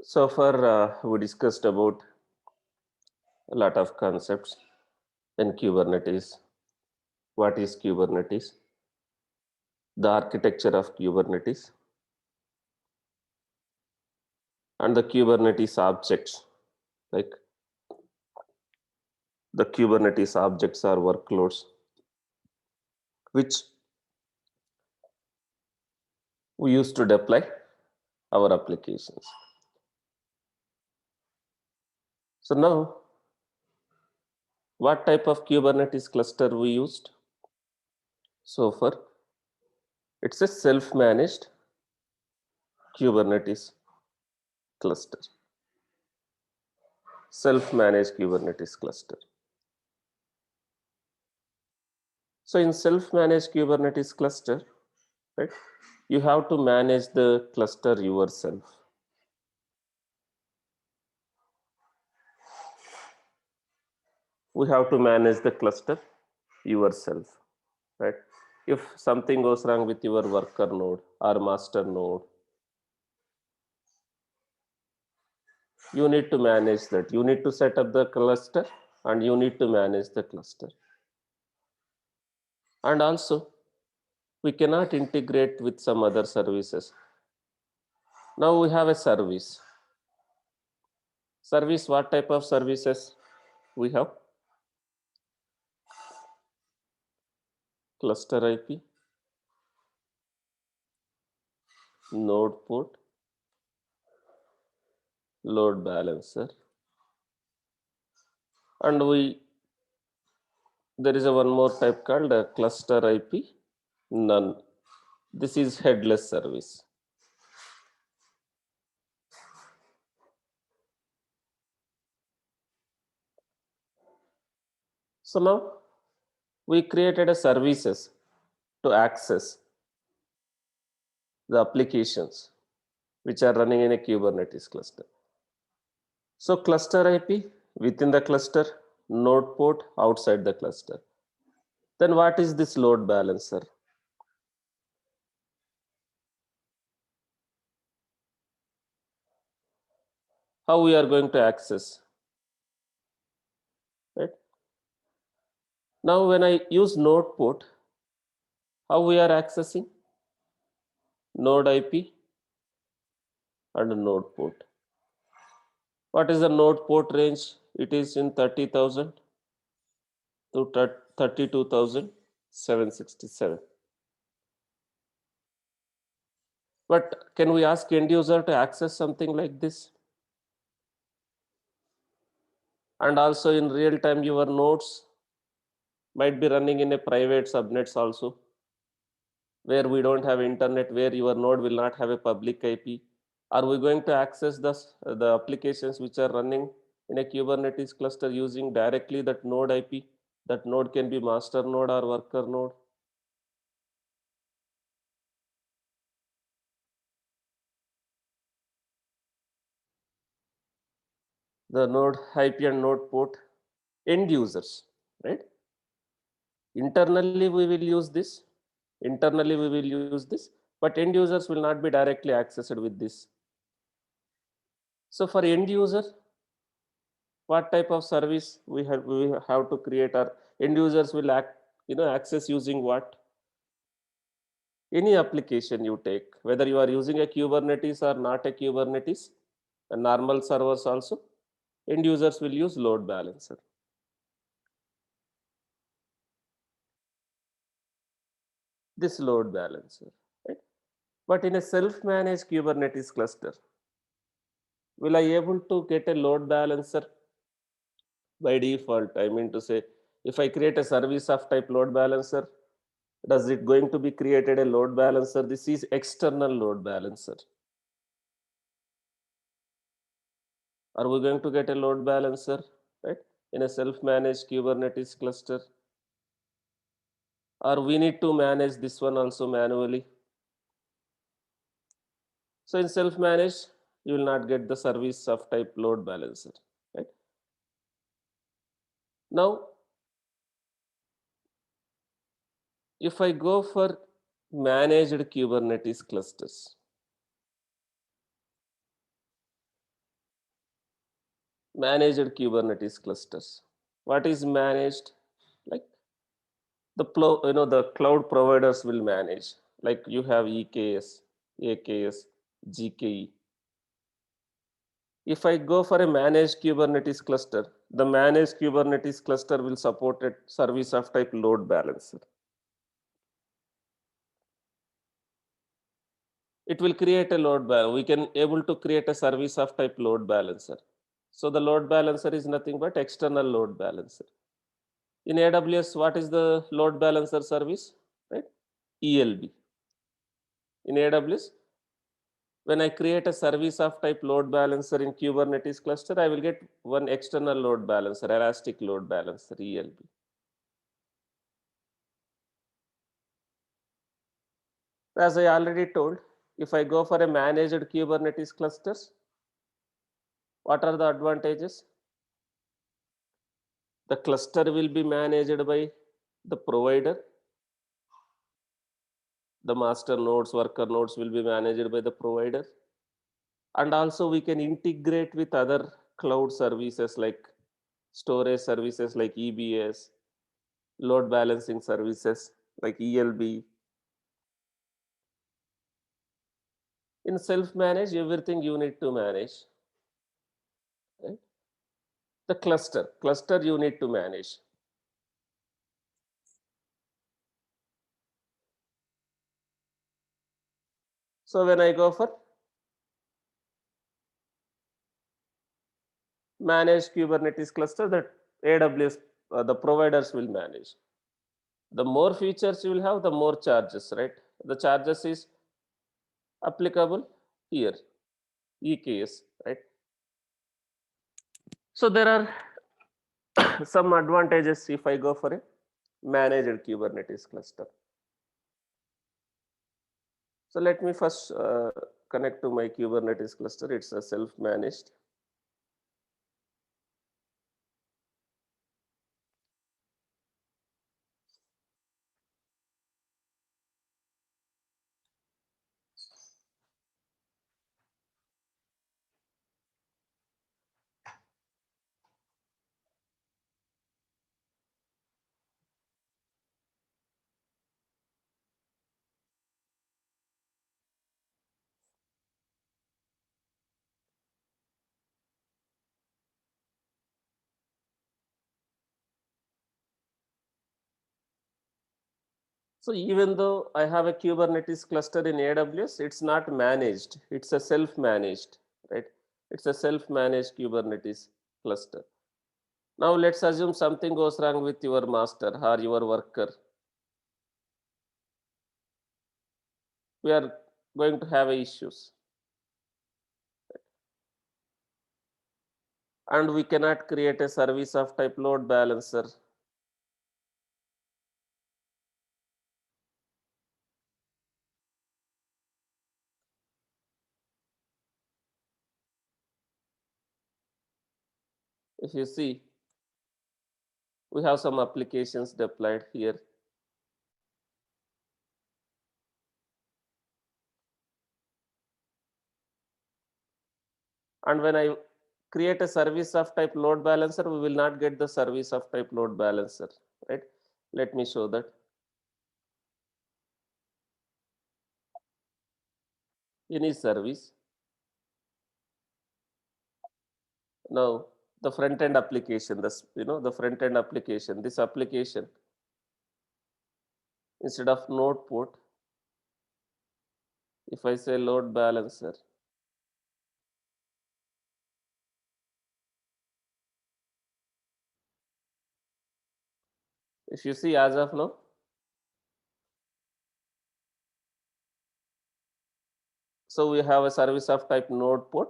So far, we discussed about a lot of concepts in Kubernetes. What is Kubernetes? The architecture of Kubernetes and the Kubernetes objects. Like the Kubernetes objects are workloads which we use to deploy our applications. So now, what type of Kubernetes cluster we used? So far, it's a self-managed Kubernetes cluster. Self-managed Kubernetes cluster. So in self-managed Kubernetes cluster, right, you have to manage the cluster yourself. We have to manage the cluster yourself, right? If something goes wrong with your worker node or master node, you need to manage that. You need to set up the cluster and you need to manage the cluster. And also, we cannot integrate with some other services. Now we have a service. Service, what type of services we have? Cluster IP, node port, load balancer, and there is a one more type called a cluster IP none. This is headless service. So now we created a services to access the applications which are running in a Kubernetes cluster. So cluster IP within the cluster, node port outside the cluster. Then what is this load balancer? How we are going to access, right? Now when I use node port, how we are accessing? Node IP and node port. What is the node port range? It is in 30,000 to 32,767. But can we ask end user to access something like this? And also in real time, your nodes might be running in a private subnets also, where we don't have internet, where your node will not have a public IP. Are we going to access the applications which are running in a Kubernetes cluster using directly that node IP? That node can be master node or worker node. The node IP and node port end users, right? Internally, we will use this. Internally, we will use this, but end users will not be directly accessed with this. So for end user, what type of service we have to create? Our end users will access using what? Any application you take, whether you are using a Kubernetes or not a Kubernetes, a normal servers also, end users will use load balancer. This load balancer, right? But in a self-managed Kubernetes cluster, will I able to get a load balancer by default? I mean to say, if I create a service of type load balancer, does it going to be created a load balancer? This is external load balancer. Are we going to get a load balancer, right, in a self-managed Kubernetes cluster? Or we need to manage this one also manually? So in self-managed, you will not get the service of type load balancer, right? Now, if I go for managed Kubernetes clusters, Managed Kubernetes clusters. What is managed? Like the cloud providers will manage. Like you have EKS, AKS, GKE. If I go for a managed Kubernetes cluster, the managed Kubernetes cluster will support a service of type load balancer. It will create a load balancer. We can able to create a service of type load balancer. So the load balancer is nothing but external load balancer. In AWS, what is the load balancer service? Right? ELB. In AWS, when I create a service of type load balancer in Kubernetes cluster, I will get one external load balancer, Elastic Load Balancer, ELB. As I already told, if I go for a managed Kubernetes clusters, what are the advantages? The cluster will be managed by the provider. The master nodes, worker nodes will be managed by the provider. And also we can integrate with other cloud services like storage services like EBS, load balancing services like ELB. In self-manage, everything you need to manage. Right? The cluster you need to manage. So when I go for managed Kubernetes cluster, that AWS, the providers will manage. The more features you will have, the more charges, right? The charges is applicable here, EKS, right? So there are some advantages if I go for a managed Kubernetes cluster. So let me first connect to my Kubernetes cluster. It's a self-managed. So even though I have a Kubernetes cluster in AWS, it's not managed. It's a self-managed, right? It's a self-managed Kubernetes cluster. Now let's assume something goes wrong with your master or your worker. We are going to have issues. And we cannot create a service of type load balancer. If you see, we have some applications deployed here. And when I create a service of type load balancer, we will not get the service of type load balancer, right? Let me show that. Any service. Now, the front end application, the front end application, this application, instead of node port, if I say load balancer, if you see as of now, so we have a service of type node port.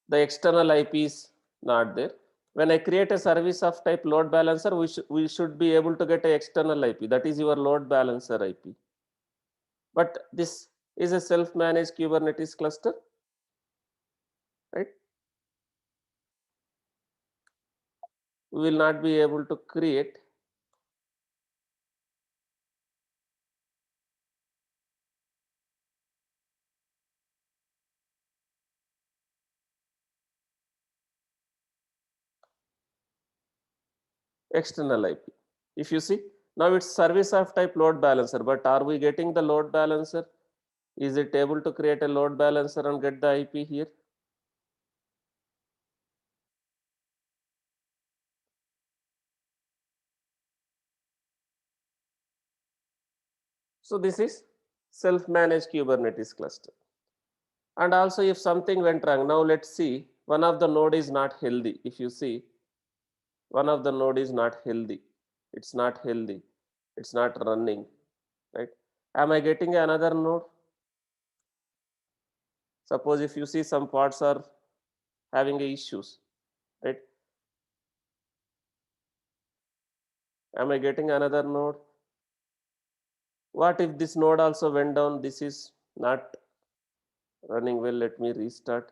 The external IP is not there. When I create a service of type load balancer, we should be able to get an external IP. That is your load balancer IP. But this is a self-managed Kubernetes cluster, right? We will not be able to create external IP. If you see, now it's service of type load balancer, but are we getting the load balancer? Is it able to create a load balancer and get the IP here? So this is self-managed Kubernetes cluster. And also if something went wrong, now let's see, one of the node is not healthy. If you see, one of the node is not healthy. It's not healthy. It's not running, right? Am I getting another node? Suppose if you see some parts are having issues, right? Am I getting another node? What if this node also went down? This is not running well. Let me restart.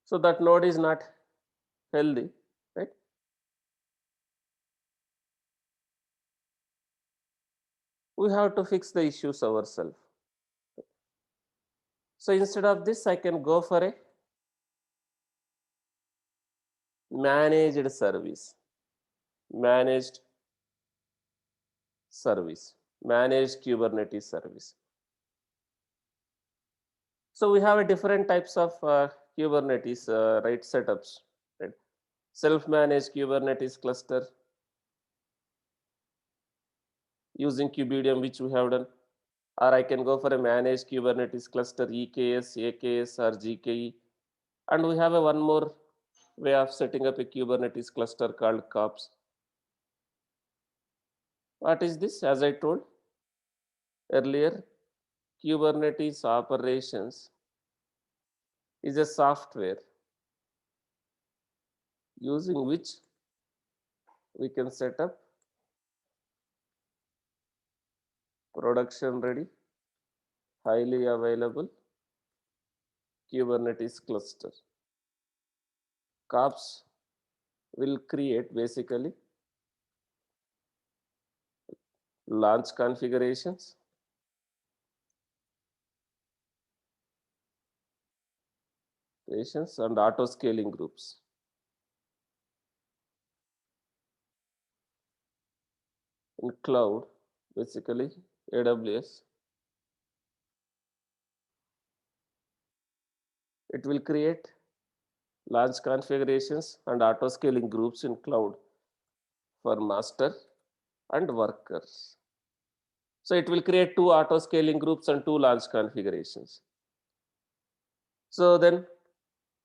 So that node is not healthy, right? We have to fix the issues ourselves. So instead of this, I can go for a managed service, managed service, managed Kubernetes service. So we have a different types of Kubernetes right setups, right? Self-managed Kubernetes cluster using Kubidium, which we have done, or I can go for a managed Kubernetes cluster, EKS, AKS, or GKE. And we have a one more way of setting up a Kubernetes cluster called KOPS. What is this? As I told earlier, Kubernetes operations is a software using which we can set up production ready, highly available Kubernetes cluster. KOPS will create basically launch configurations, and auto scaling groups. In cloud, basically AWS, it will create launch configurations and auto scaling groups in cloud for master and workers. So it will create two auto scaling groups and two launch configurations. So then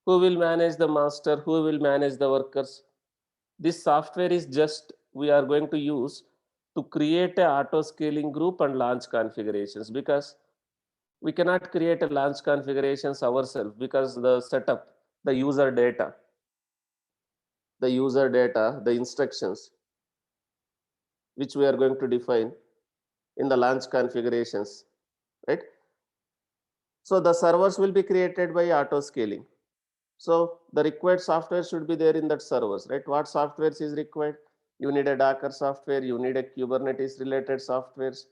who will manage the master? Who will manage the workers? This software is just we are going to use to create a auto scaling group and launch configurations, because we cannot create a launch configurations ourselves because the setup, the user data, the instructions which we are going to define in the launch configurations, right? So the servers will be created by auto scaling. So the required software should be there in that servers, right? What softwares is required? You need a Docker software, you need a Kubernetes related softwares.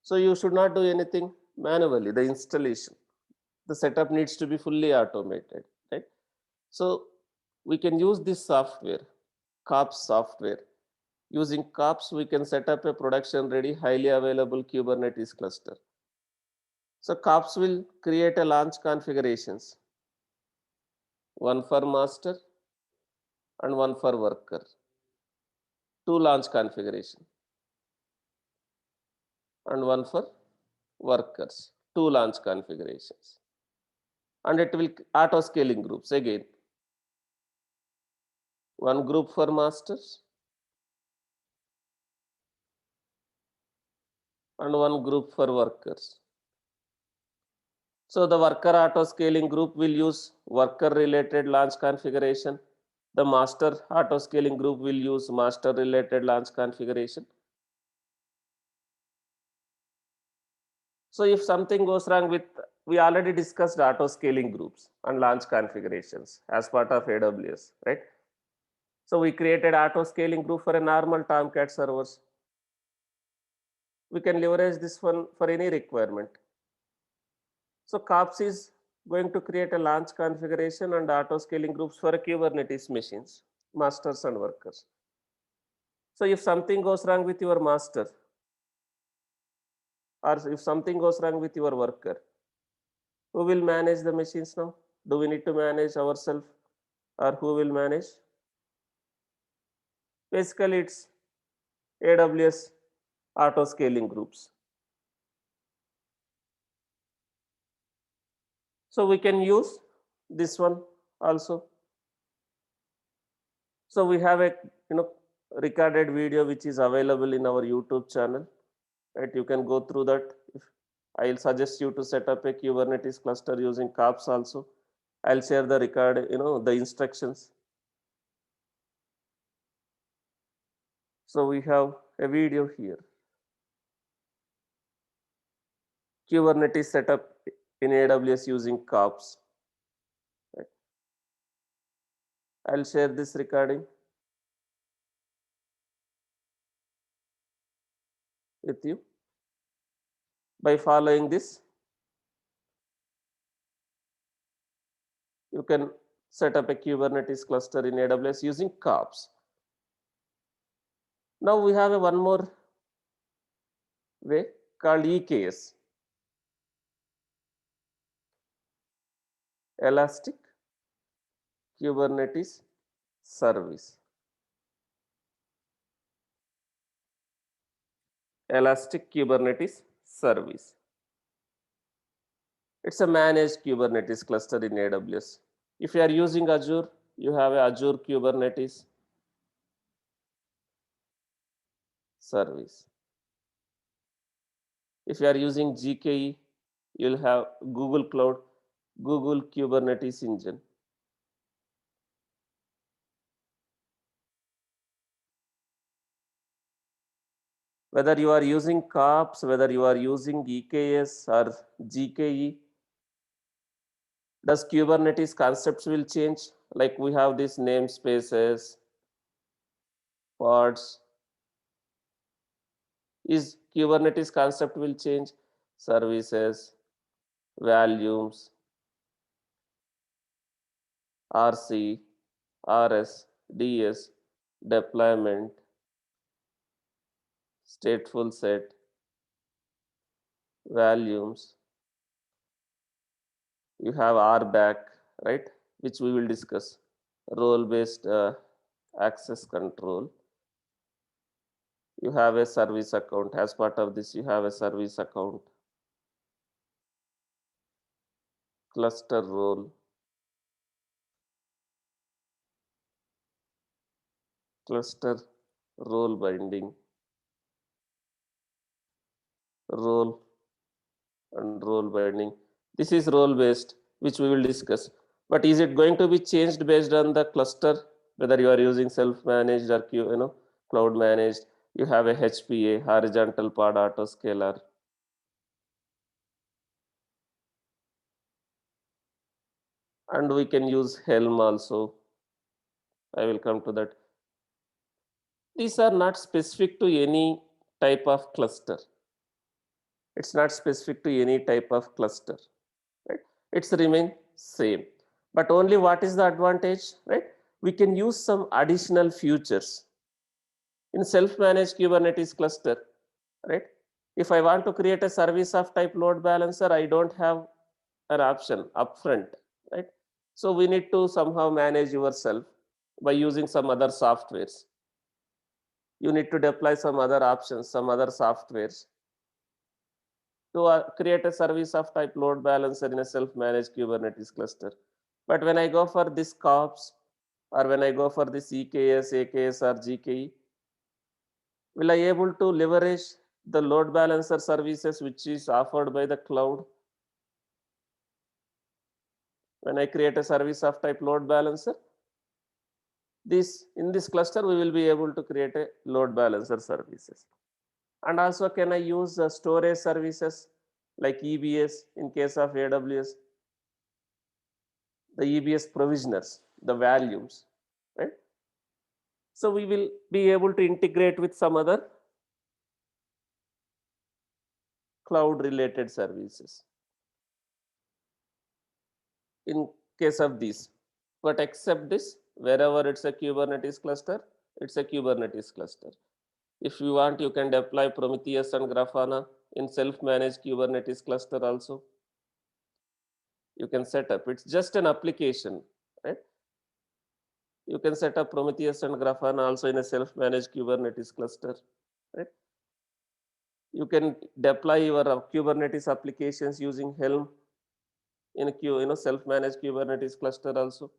So you should not do anything manually. The installation, the setup needs to be fully automated, right? So we can use this software, KOPS software. Using KOPS, we can set up a production ready, highly available Kubernetes cluster. So KOPS will create a launch configurations, one for master and one for worker, two launch configuration, and one for workers, two launch configurations. And it will auto scaling groups again, one group for masters and one group for workers. So the worker auto scaling group will use worker related launch configuration. The master auto scaling group will use master related launch configuration. So if something goes wrong with, we already discussed auto scaling groups and launch configurations as part of AWS, right? So we created auto scaling group for a normal Tomcat servers. We can leverage this one for any requirement. So COPS is going to create a launch configuration and auto scaling groups for Kubernetes machines, masters and workers. So if something goes wrong with your master, or if something goes wrong with your worker, who will manage the machines now? Do we need to manage ourselves, or who will manage? Basically, it's AWS auto scaling groups. So we can use this one also. So we have a recorded video which is available in our YouTube channel. Right, you can go through that. If I'll suggest you to set up a Kubernetes cluster using COPS also. I'll share the record, the instructions. So we have a video here. Kubernetes setup in AWS using COPS. Right. I'll share this recording with you. By following this, you can set up a Kubernetes cluster in AWS using COPS. Now we have one more way called EKS, Elastic Kubernetes Service. Elastic Kubernetes Service. It's a managed Kubernetes cluster in AWS. If you are using Azure, you have a Azure Kubernetes service. If you are using GKE, you'll have Google Cloud, Google Kubernetes Engine. Whether you are using COPS, whether you are using EKS or GKE, does Kubernetes concepts will change? Like we have these namespaces, pods. Is Kubernetes concept will change? Services, volumes, RC, RS, DS, deployment, stateful set, volumes. You have RBAC, right? Which we will discuss. Role-based access control. You have a service account. As part of this, you have a service account. Cluster role. Cluster role binding. Role and role binding. This is role based, which we will discuss. But is it going to be changed based on the cluster, whether you are using self-managed or cloud managed? You have a HPA, horizontal pod autoscaler. And we can use Helm also. I will come to that. These are not specific to any type of cluster. It's not specific to any type of cluster, right? It's remain same. But only what is the advantage, right? We can use some additional features in self-managed Kubernetes cluster, right? If I want to create a service of type load balancer, I don't have an option upfront, right? So we need to somehow manage yourself by using some other softwares. You need to deploy some other options, some other softwares to create a service of type load balancer in a self-managed Kubernetes cluster. But when I go for this COPS or when I go for this EKS, AKS or GKE, will I able to leverage the load balancer services which is offered by the cloud? When I create a service of type load balancer, in this cluster we will be able to create a load balancer services. And also, can I use the storage services like EBS in case of AWS, the EBS provisioners, the volumes, right? So we will be able to integrate with some other cloud related services in case of these. But except this, wherever it's a Kubernetes cluster, it's a Kubernetes cluster. If you want, you can deploy Prometheus and Grafana in self-managed Kubernetes cluster also. You can set up, it's just an application, right? You can set up Prometheus and Grafana also in a self-managed Kubernetes cluster, right? You can deploy your Kubernetes applications using Helm in a self-managed Kubernetes cluster also.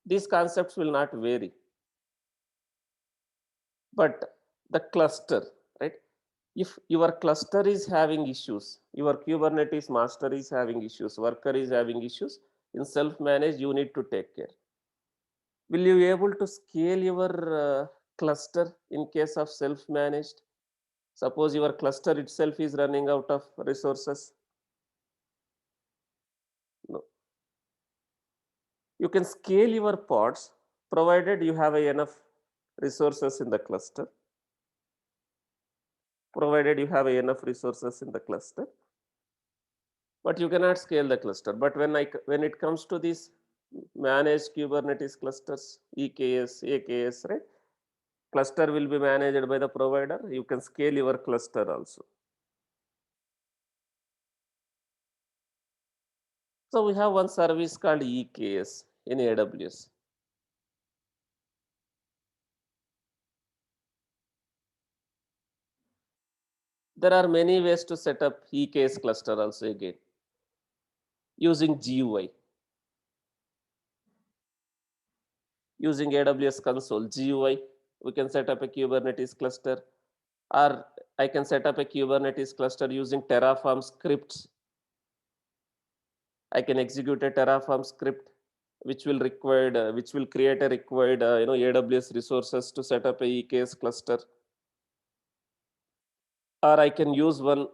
These concepts will not vary, but the cluster, right? If your cluster is having issues, your Kubernetes master is having issues, worker is having issues, in self-managed, you need to take care. Will you be able to scale your cluster in case of self-managed? Suppose your cluster itself is running out of resources. No. You can scale your pods provided you have enough resources in the cluster. Provided you have enough resources in the cluster. But you cannot scale the cluster. But when it comes to these managed Kubernetes clusters, EKS, AKS, right? Cluster will be managed by the provider. You can scale your cluster also. So we have one service called EKS in AWS. There are many ways to set up EKS cluster also again using GUI. Using AWS console GUI, we can set up a Kubernetes cluster, or I can set up a Kubernetes cluster using Terraform scripts. I can execute a Terraform script which will create a required AWS resources to set up a EKS cluster, or I can use one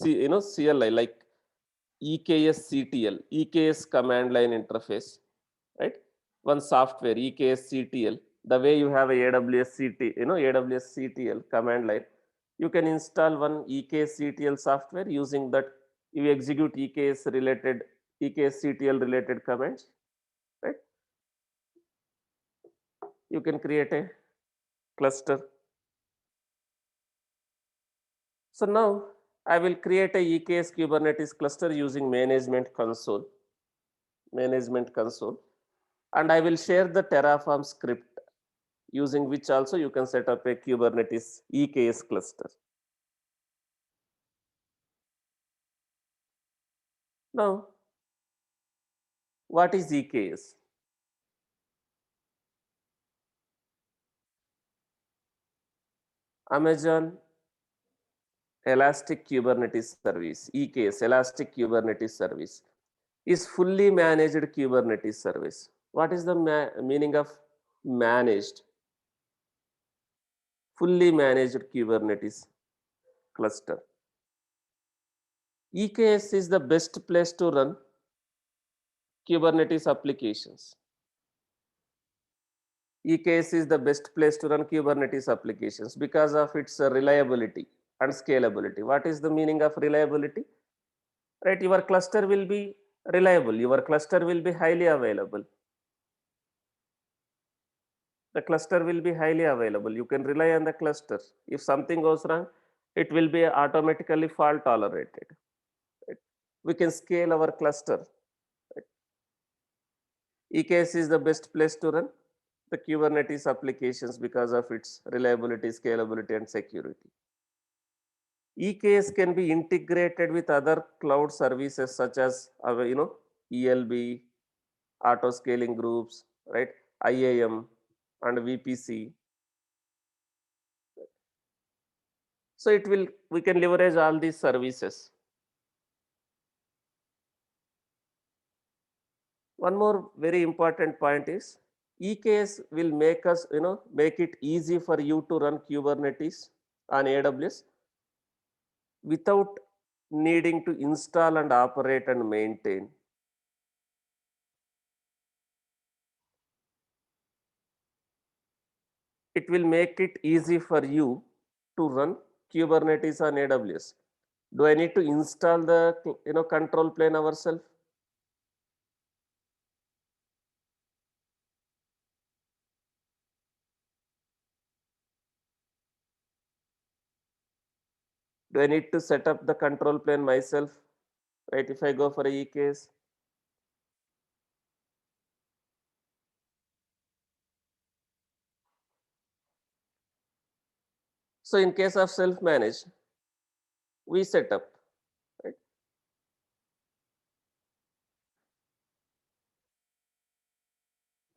CLI like EKS CTL, EKS command line interface, right? One software EKS CTL. The way you have a AWS CTL command line, you can install one EKS CTL software. Using that, you execute EKS CTL related commands, right? You can create a cluster. So now I will create a EKS Kubernetes cluster using management console, and I will share the Terraform script using which also you can set up a Kubernetes EKS cluster. Now, what is EKS? Amazon Elastic Kubernetes Service, EKS, Elastic Kubernetes Service, is fully managed Kubernetes service. What is the meaning of managed? Fully managed Kubernetes cluster. EKS is the best place to run Kubernetes applications. EKS is the best place to run Kubernetes applications because of its reliability and scalability. What is the meaning of reliability? Right, your cluster will be reliable, your cluster will be highly available. The cluster will be highly available. You can rely on the cluster. If something goes wrong, it will be automatically fault tolerated. Right? We can scale our cluster. Right? EKS is the best place to run the Kubernetes applications because of its reliability, scalability, and security. EKS can be integrated with other cloud services such as ELB, auto scaling groups, right? IAM and VPC. So we can leverage all these services. One more very important point is EKS will make it easy for you to run Kubernetes on AWS without needing to install and operate and maintain. It will make it easy for you to run Kubernetes on AWS. Do I need to install the control plane ourselves? Do I need to set up the control plane myself? Right? If I go for a EKS, so in case of self-managed, we set up, right?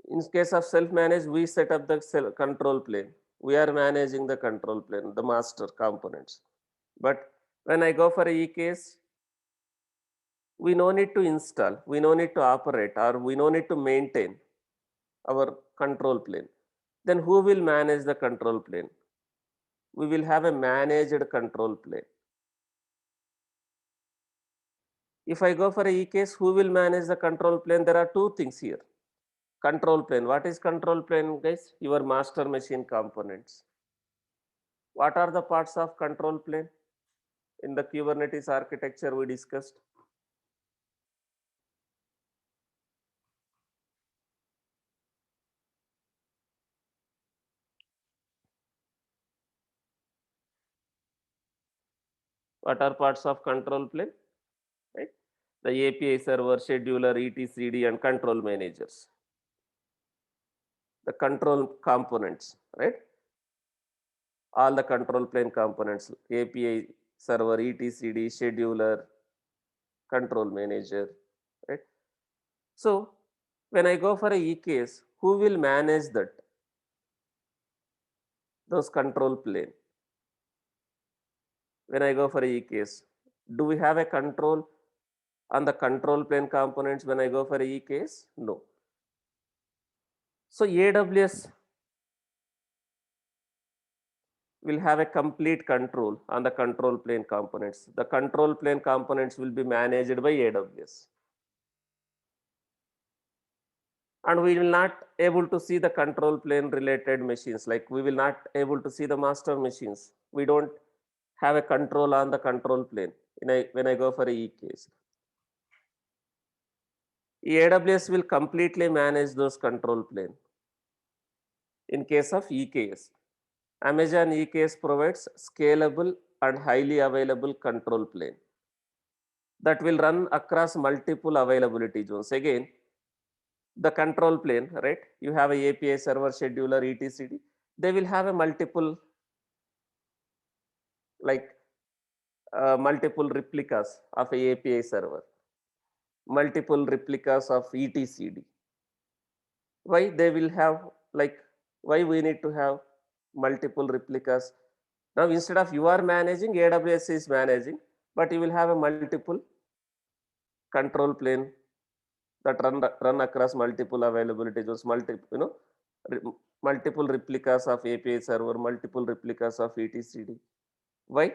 In case of self-managed, we set up the control plane. We are managing the control plane, the master components. But when I go for a EKS, we no need to install, we no need to operate, or we no need to maintain our control plane. Then who will manage the control plane? We will have a managed control plane. If I go for a EKS, who will manage the control plane? There are two things here. Control plane. What is control plane, guys? Your master machine components. What are the parts of control plane? In the Kubernetes architecture we discussed. What are parts of control plane? Right? The API server, scheduler, etcd, and control managers. The control components, right? All the control plane components, API server, etcd, scheduler, control manager, right? So when I go for a EKS, who will manage that? Those control plane. When I go for a EKS, do we have a control on the control plane components when I go for a EKS? No. So AWS will have a complete control on the control plane components. The control plane components will be managed by AWS. And we will not able to see the control plane related machines. Like we will not able to see the master machines. We don't have a control on the control plane when I go for a EKS. AWS will completely manage those control plane in case of EKS. Amazon EKS provides scalable and highly available control plane that will run across multiple availability zones. Again, the control plane, right? You have a API server, scheduler, etcd. They will have a multiple, like multiple replicas of a API server, multiple replicas of etcd. Why they will have, like, why we need to have multiple replicas? Now instead of you are managing, AWS is managing, but you will have a multiple control plane that run across multiple availability zones, multiple replicas of API server, multiple replicas of etcd. Why?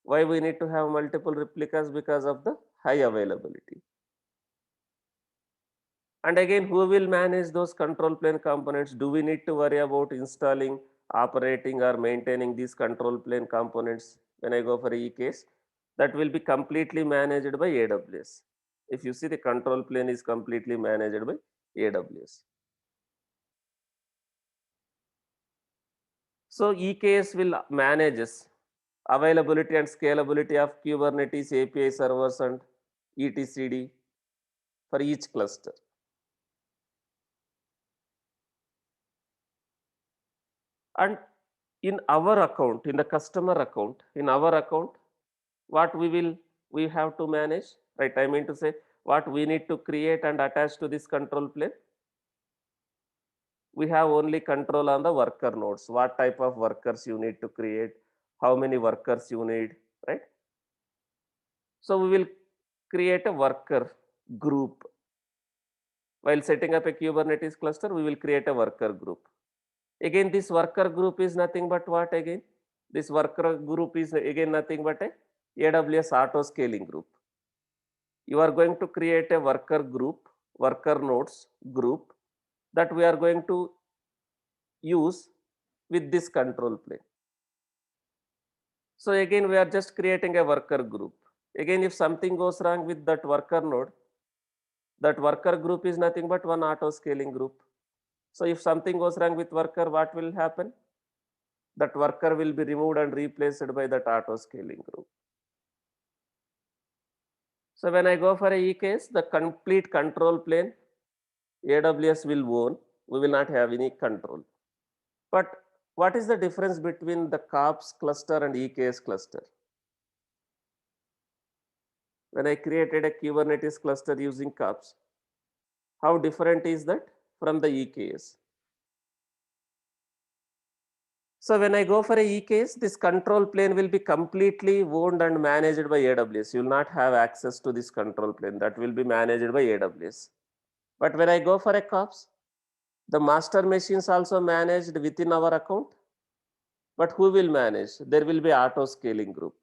Why we need to have multiple replicas? Because of the high availability. And again, who will manage those control plane components? Do we need to worry about installing, operating, or maintaining these control plane components when I go for EKS? That will be completely managed by AWS. If you see, the control plane is completely managed by AWS. So EKS will manages availability and scalability of Kubernetes API servers and etcd for each cluster. And in our account, in the customer account, in our account, what we have to manage, right? I mean to say, what we need to create and attach to this control plane. We have only control on the worker nodes. What type of workers you need to create, how many workers you need, right? So we will create a worker group. While setting up a Kubernetes cluster, we will create a worker group. Again, this worker group is nothing but what again? This worker group is again nothing but a AWS auto scaling group. You are going to create a worker group, worker nodes group that we are going to use with this control plane. So again, we are just creating a worker group. Again, if something goes wrong with that worker node, that worker group is nothing but one auto scaling group. So if something goes wrong with worker, what will happen? That worker will be removed and replaced by that auto scaling group. So when I go for a EKS, the complete control plane, AWS will own. We will not have any control. But what is the difference between the KOPS cluster and EKS cluster? When I created a Kubernetes cluster using KOPS, how different is that from the EKS? So when I go for a EKS, this control plane will be completely owned and managed by AWS. You will not have access to this control plane. That will be managed by AWS. But when I go for a KOPS, the master machines also managed within our account. But who will manage? There will be auto scaling group.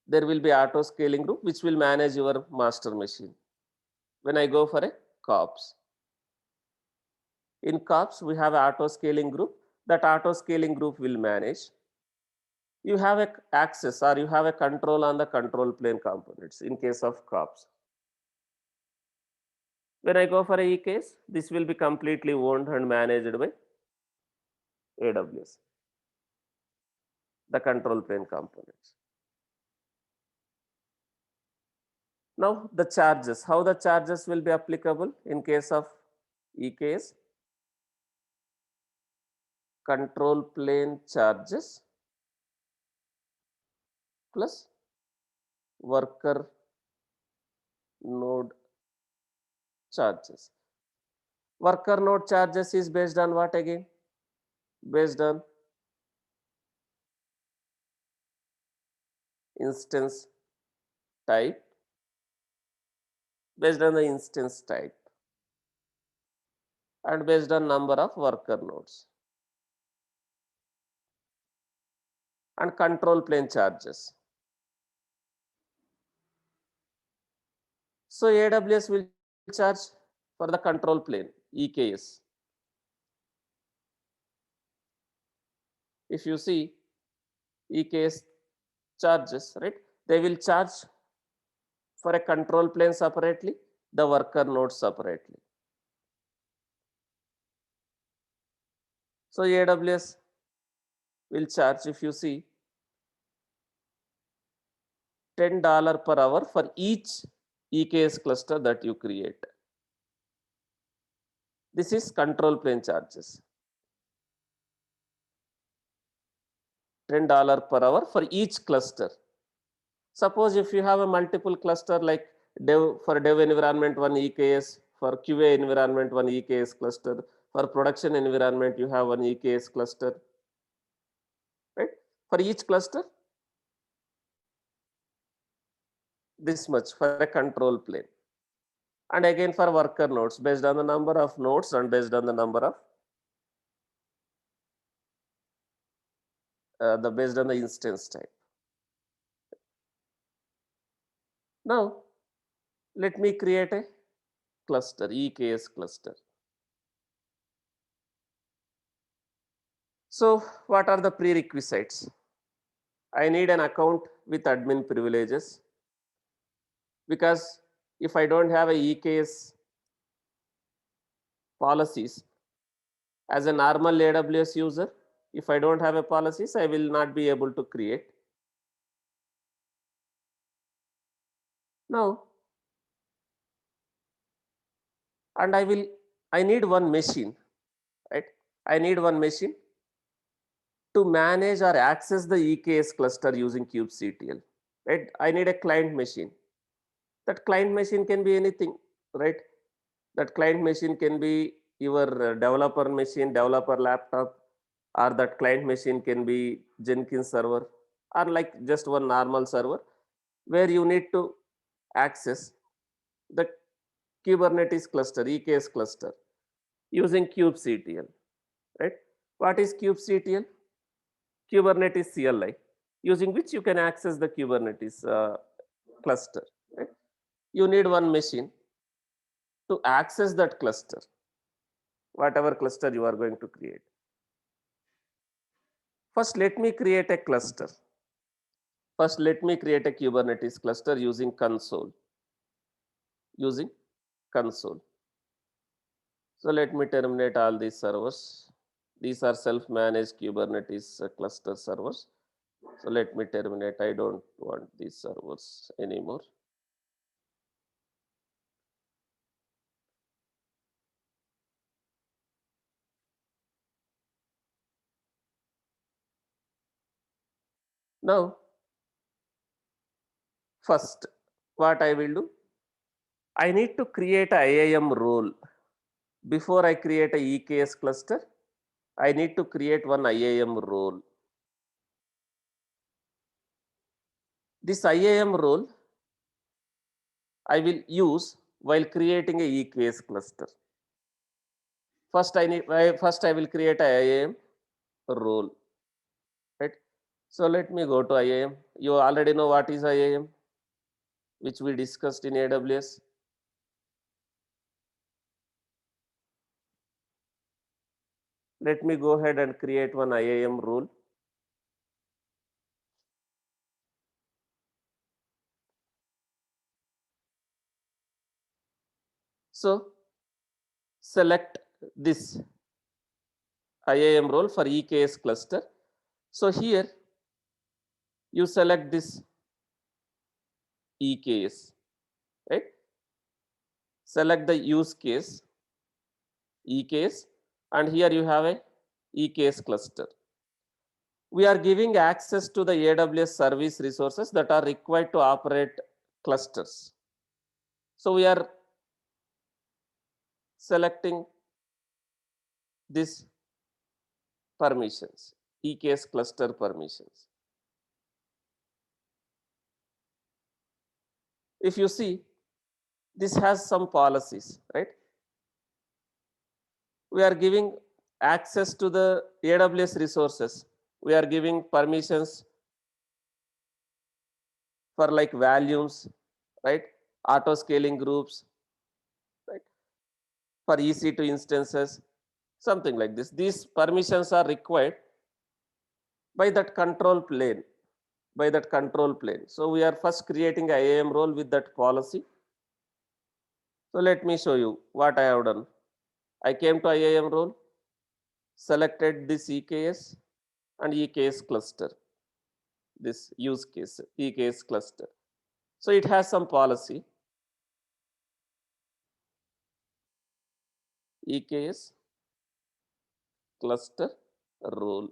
There will be auto scaling group which will manage your master machine. When I go for a KOPS. In KOPS, we have auto scaling group. That auto scaling group will manage. You have a access or you have a control on the control plane components in case of KOPS. When I go for a EKS, this will be completely owned and managed by AWS, the control plane components. Now the charges, how the charges will be applicable in case of EKS? Control plane charges plus worker node charges. Worker node charges is based on what again? Based on instance type, based on the instance type and based on number of worker nodes. And control plane charges. So AWS will charge for the control plane, EKS. If you see EKS charges, right? They will charge for a control plane separately, the worker node separately. So AWS will charge, if you see, $10 per hour for each EKS cluster that you create. This is control plane charges. $10 per hour for each cluster. Suppose if you have a multiple cluster like for dev environment one EKS, for QA environment one EKS cluster, for production environment you have one EKS cluster, right? For each cluster, this much for a control plane. And again for worker nodes, based on the number of nodes and based on the number of based on the instance type. Now, let me create a cluster, EKS cluster. So what are the prerequisites? I need an account with admin privileges, because if I don't have a EKS policies as a normal AWS user, if I don't have a policies, I will not be able to create. Now, and I need one machine, right? I need one machine to manage or access the EKS cluster using kubectl, right? I need a client machine. That client machine can be anything, right? That client machine can be your developer machine, developer laptop, or that client machine can be Jenkins server, or like just one normal server where you need to access the Kubernetes cluster, EKS cluster using kubectl, right? What is kubectl? Kubernetes CLI, using which you can access the Kubernetes cluster. Right? You need one machine to access that cluster, whatever cluster you are going to create. First, let me create a cluster. First, let me create a Kubernetes cluster using console. Using console. So let me terminate all these servers. These are self-managed Kubernetes cluster servers. So let me terminate. I don't want these servers anymore. Now, first, what I will do, I need to create a IAM role. Before I create a EKS cluster, I need to create one IAM role. This IAM role I will use while creating a EKS cluster. First, I will create a IAM role. Right? So let me go to IAM. You already know what is IAM, which we discussed in AWS. Let me go ahead and create one IAM role. So select this IAM role for EKS cluster. So here you select this EKS, right? Select the use case, EKS, and here you have a EKS cluster. We are giving access to the AWS service resources that are required to operate clusters. So we are selecting this permissions, EKS cluster permissions. If you see, this has some policies, right? We are giving access to the AWS resources. We are giving permissions for like volumes, right? Auto scaling groups, right? For EC2 instances, something like this. These permissions are required by that control plane, So we are first creating a IAM role with that policy. So let me show you what I have done. I came to IAM role, selected this EKS and EKS cluster, this use case, EKS cluster. So it has some policy, EKS cluster role.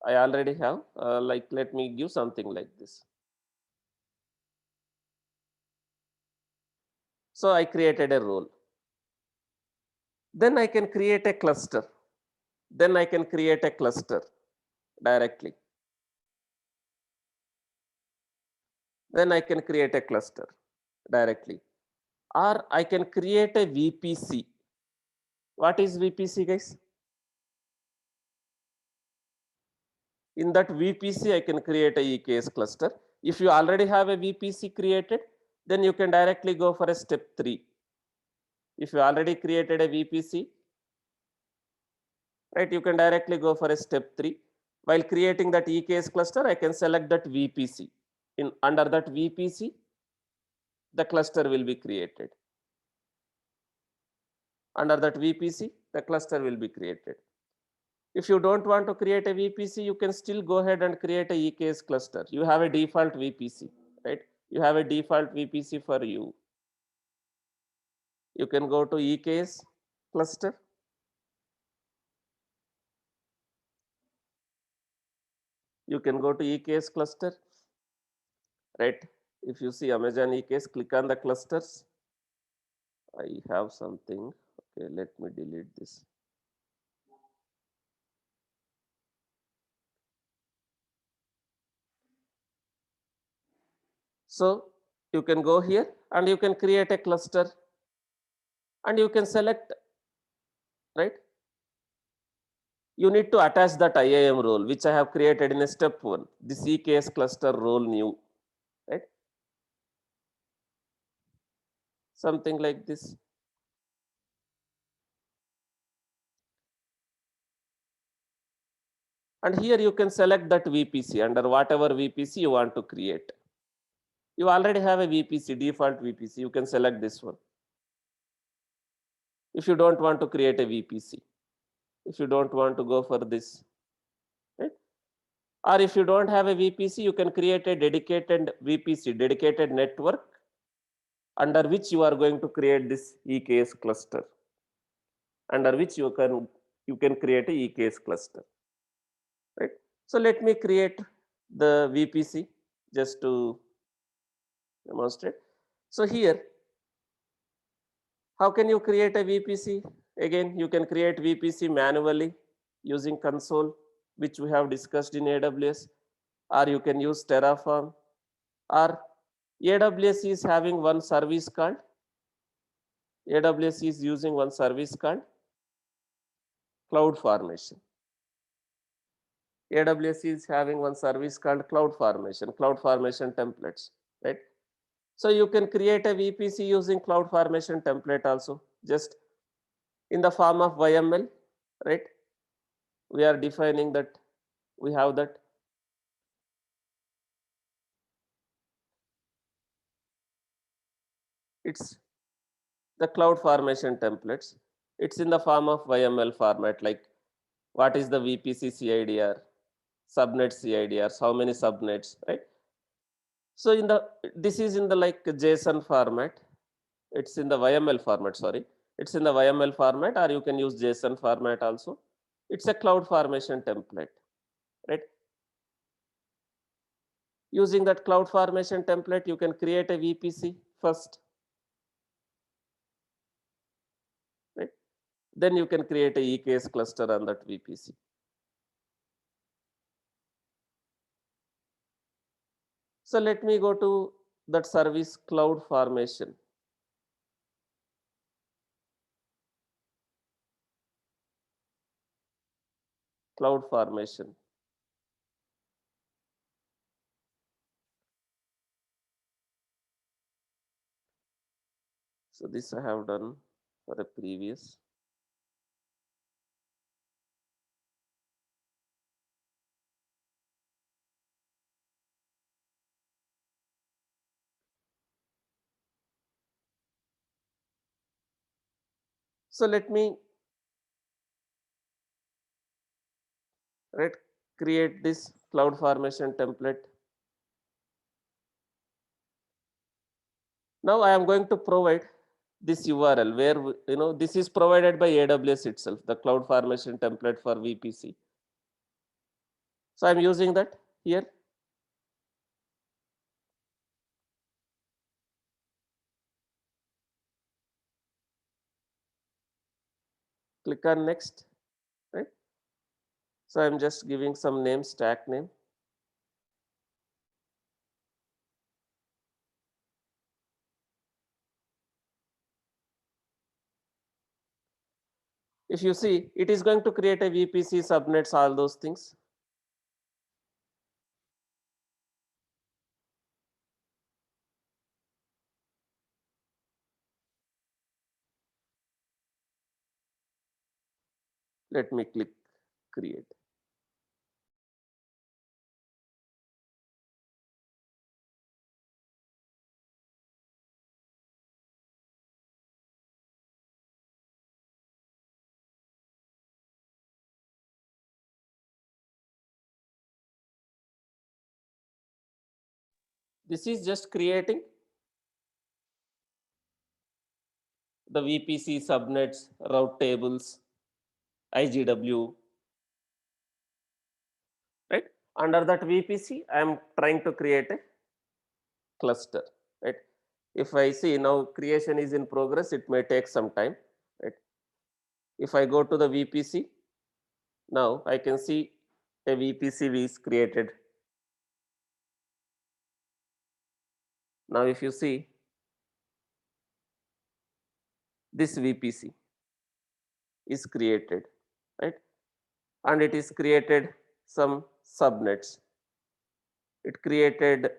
I already have, let me give something like this. So I created a role. Then I can create a cluster. Then I can create a cluster directly. Then I can create a cluster directly. Or I can create a VPC. What is VPC, guys? In that VPC, I can create a EKS cluster. If you already have a VPC created, then you can directly go for a step 3. If you already created a VPC, right, you can directly go for a step 3. While creating that EKS cluster, I can select that VPC. Under that VPC, the cluster will be created. Under that VPC, the cluster will be created. If you don't want to create a VPC, you can still go ahead and create a EKS cluster. You have a default VPC, right? You have a default VPC for you. You can go to EKS cluster. You can go to EKS cluster, right? If you see Amazon EKS, click on the clusters. I have something. Okay, let me delete this. So you can go here and you can create a cluster and you can select right? You need to attach that IAM role, which I have created in a step one, this EKS cluster role new, right? Something like this. And here you can select that VPC under whatever VPC you want to create. You already have a VPC, default VPC. You can select this one. If you don't want to create a VPC, if you don't want to go for this, right? Or if you don't have a VPC, you can create a dedicated VPC, dedicated network, under which you are going to create this EKS cluster, under which you can create a EKS cluster, right? So let me create the VPC just to demonstrate. So here, how can you create a VPC? Again, you can create VPC manually using console, which we have discussed in AWS, or you can use Terraform, or AWS is having one service called, AWS is using one service called CloudFormation. AWS is having one service called CloudFormation templates, right? So you can create a VPC using CloudFormation template also, just in the form of YML, right? We are defining that, we have that. It's the CloudFormation templates. It's in the form of YML format, like what is the VPC CIDR, subnet CIDRs, how many subnets, right? So in the, this is in the like JSON format. It's in the YML format, sorry. It's in the YML format, or you can use JSON format also. It's a CloudFormation template, right? Using that CloudFormation template, you can create a VPC first, right? Then you can create a EKS cluster on that VPC. So let me go to that service CloudFormation. CloudFormation. So this I have done for a previous. So let me, right, create this CloudFormation template. Now I am going to provide this URL where, this is provided by AWS itself, the CloudFormation template for VPC. So I'm using that here. Click on next, right? So I'm just giving some name, stack name. If you see, it is going to create a VPC subnets, all those things. Let me click create. This is just creating the VPC subnets, route tables, IGW, right? Under that VPC, I am trying to create a cluster, right? If I see now creation is in progress, it may take some time, right? If I go to the VPC, now I can see a VPC is created. Now if you see this VPC, is created, right? And it is created some subnets. It created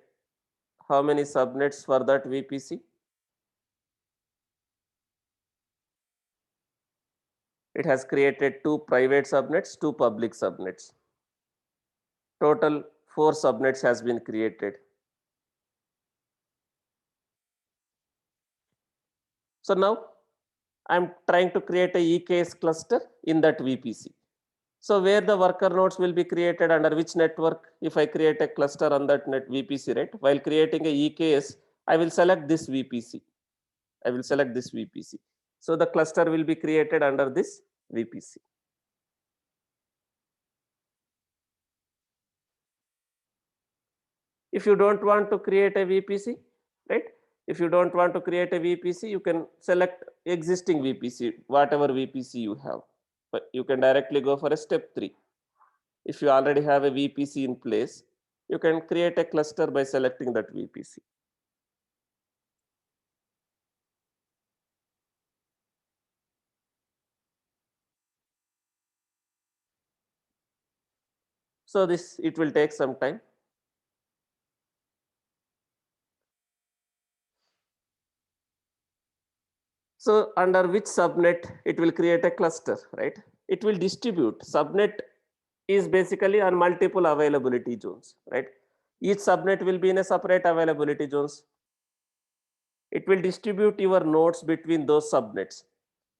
how many subnets for that VPC? It has created 2 private subnets, 2 public subnets. Total 4 subnets has been created. So now I'm trying to create a EKS cluster in that VPC. So where the worker nodes will be created under which network? If I create a cluster on that net VPC, right? While creating a EKS, I will select this VPC. I will select this VPC. So the cluster will be created under this VPC. If you don't want to create a VPC, right? If you don't want to create a VPC, you can select existing VPC, whatever VPC you have. But you can directly go for a step 3. If you already have a VPC in place, you can create a cluster by selecting that VPC. So this, it will take some time. So under which subnet it will create a cluster, right? It will distribute. Subnet is basically on multiple availability zones, right? Each subnet will be in a separate availability zones. It will distribute your nodes between those subnets.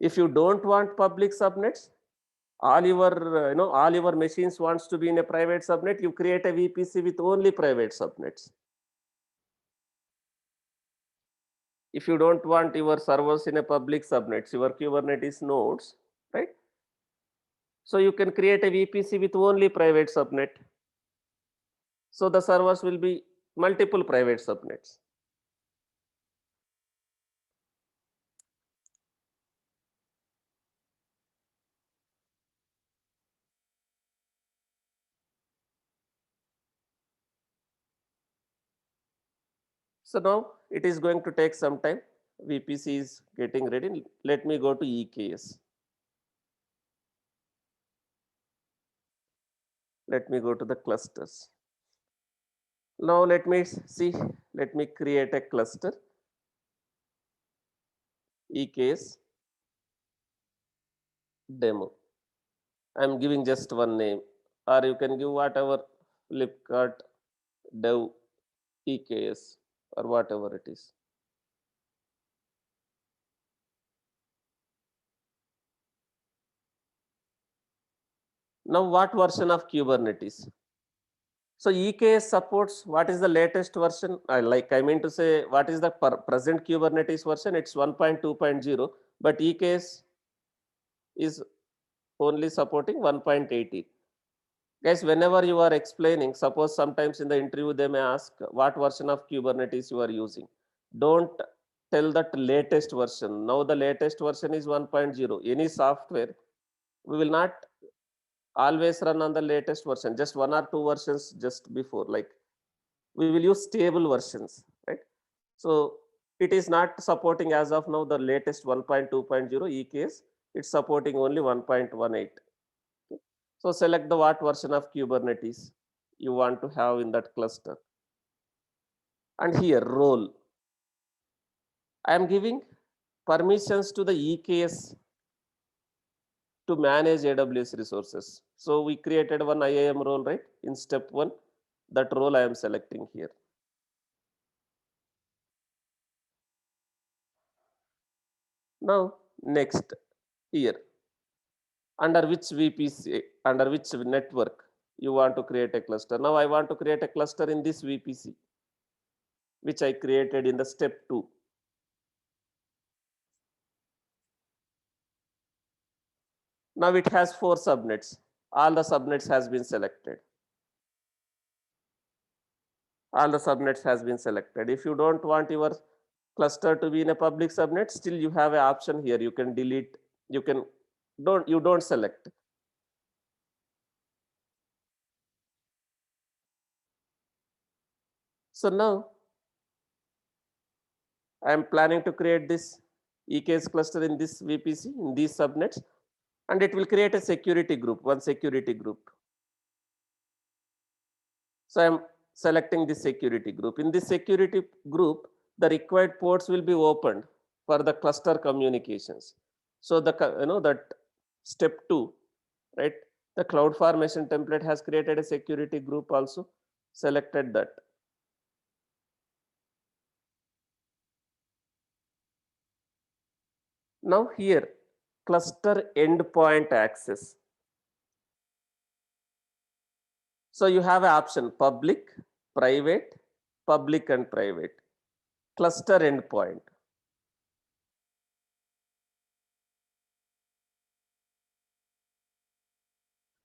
If you don't want public subnets, all your all your machines wants to be in a private subnet, you create a VPC with only private subnets. If you don't want your servers in a public subnets, your Kubernetes nodes, right? So you can create a VPC with only private subnet. So the servers will be multiple private subnets. So now it is going to take some time. VPC is getting ready. Let me go to EKS. Let me go to the clusters. Now let me see, let me create a cluster, EKS demo. I'm giving just one name, or you can give whatever, Flipkart dev EKS or whatever it is. Now what version of Kubernetes? So EKS supports what is the latest version? I mean to say, what is the present Kubernetes version? It's 1.2.0, but EKS is only supporting 1.18. Guys, whenever you are explaining, suppose sometimes in the interview they may ask what version of Kubernetes you are using. Don't tell that latest version. Now the latest version is 1.0. Any software, we will not always run on the latest version, just 1 or 2 versions just before. Like we will use stable versions, right? So it is not supporting as of now the latest 1.2.0 EKS. It's supporting only 1.18. So select the what version of Kubernetes you want to have in that cluster. And here role. I am giving permissions to the EKS to manage AWS resources. So we created one IAM role, right? In step 1, that role I am selecting here. Now next here, under which VPC, under which network you want to create a cluster. Now I want to create a cluster in this VPC, which I created in the step 2. Now it has 4 subnets. All the subnets has been selected. All the subnets has been selected. If you don't want your cluster to be in a public subnet, still you have an option here. You can delete, you can you don't select. So now I am planning to create this EKS cluster in this VPC, in these subnets. and it will create a security group, one security group. So I'm selecting this security group. In this security group, the required ports will be opened for the cluster communications. So that step 2, right? The cloud formation template has created a security group also. Selected that. Now here, cluster endpoint access. So you have an option public, private, public and private. Cluster endpoint.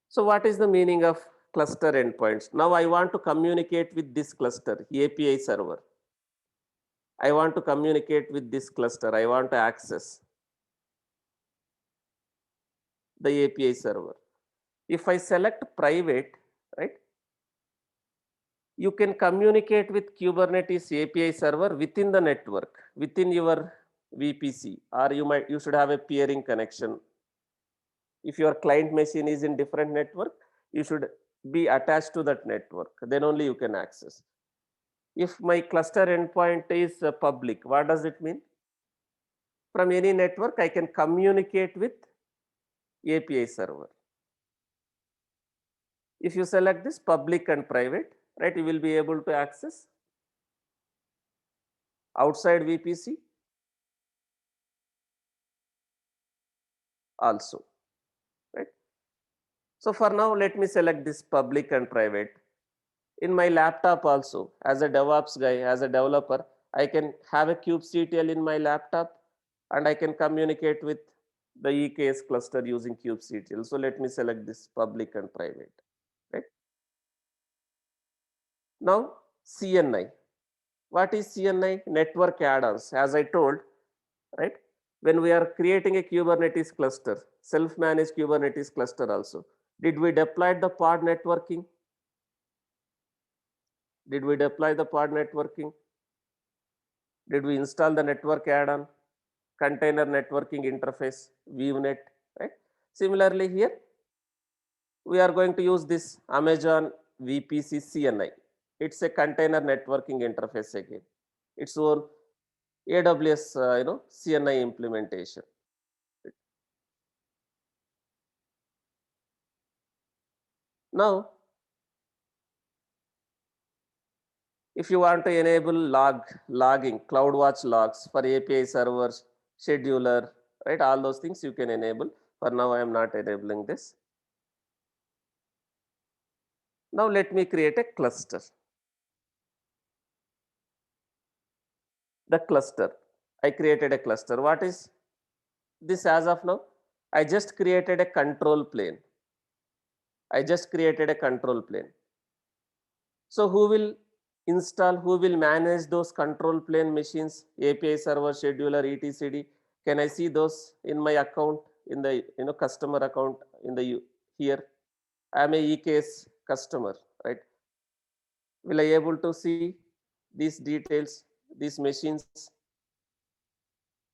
So what is the meaning of cluster endpoints? Now I want to communicate with this cluster, API server. I want to communicate with this cluster. I want to access the API server. If I select private, right, you can communicate with Kubernetes API server within the network, within your VPC, or you should have a peering connection. If your client machine is in different network, you should be attached to that network. Then only you can access. If my cluster endpoint is public, what does it mean? From any network, I can communicate with API server. If you select this public and private, right, you will be able to access outside VPC also, right? So for now, let me select this public and private. In my laptop also, as a DevOps guy, as a developer, I can have a kubectl in my laptop and I can communicate with the EKS cluster using kubectl. So let me select this public and private, right? Now CNI. What is CNI? Network add-ons. As I told, right? When we are creating a Kubernetes cluster, self-managed Kubernetes cluster also, did we deploy the pod networking? Did we deploy the pod networking? Did we install the network add-on? Container networking interface, VNet, right? Similarly here, we are going to use this Amazon VPC CNI. It's a container networking interface again. Its own AWS, CNI implementation. Now, if you want to enable logging, CloudWatch logs for API servers, scheduler, right? All those things you can enable. For now, I am not enabling this. Now let me create a cluster. The cluster. I created a cluster. What is this as of now? I just created a control plane. I just created a control plane. So who will install, who will manage those control plane machines, API server, scheduler, etcd? Can I see those in my account, in the customer account in the here? I am a EKS customer, right? Will I able to see these details, these machines,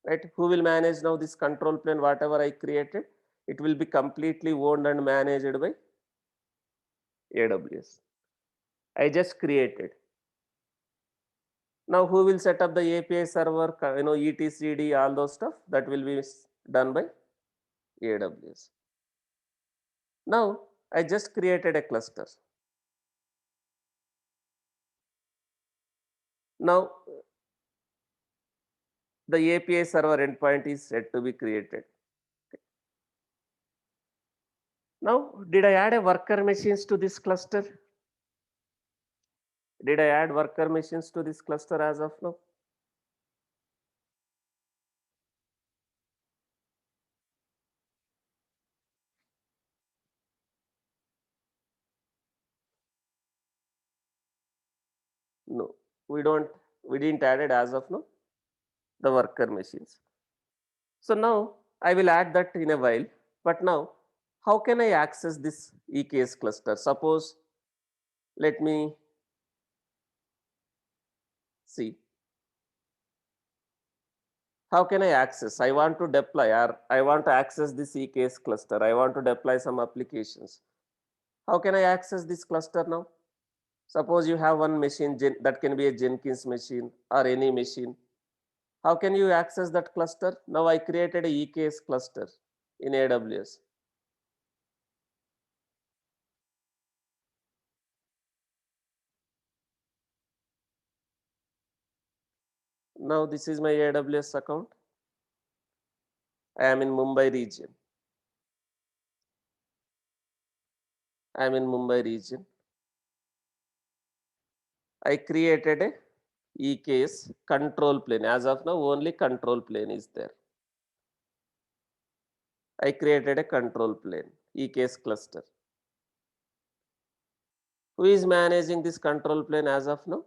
right? Who will manage now this control plane, whatever I created? It will be completely owned and managed by AWS. I just created. Now who will set up the API server, etcd, all those stuff that will be done by AWS. Now I just created a cluster. Now the API server endpoint is set to be created. Now, did I add a worker machines to this cluster? Did I add worker machines to this cluster as of now? No, we didn't add it as of now, the worker machines. So now I will add that in a while, but now how can I access this EKS cluster? Suppose, let me see. How can I access? I want to deploy or I want to access this EKS cluster. I want to deploy some applications. How can I access this cluster now? Suppose you have one machine that can be a Jenkins machine or any machine. How can you access that cluster? Now I created a EKS cluster in AWS. Now this is my AWS account. I am in Mumbai region. I am in Mumbai region. I created a EKS control plane. As of now, only control plane is there. I created a control plane, EKS cluster. Who is managing this control plane as of now?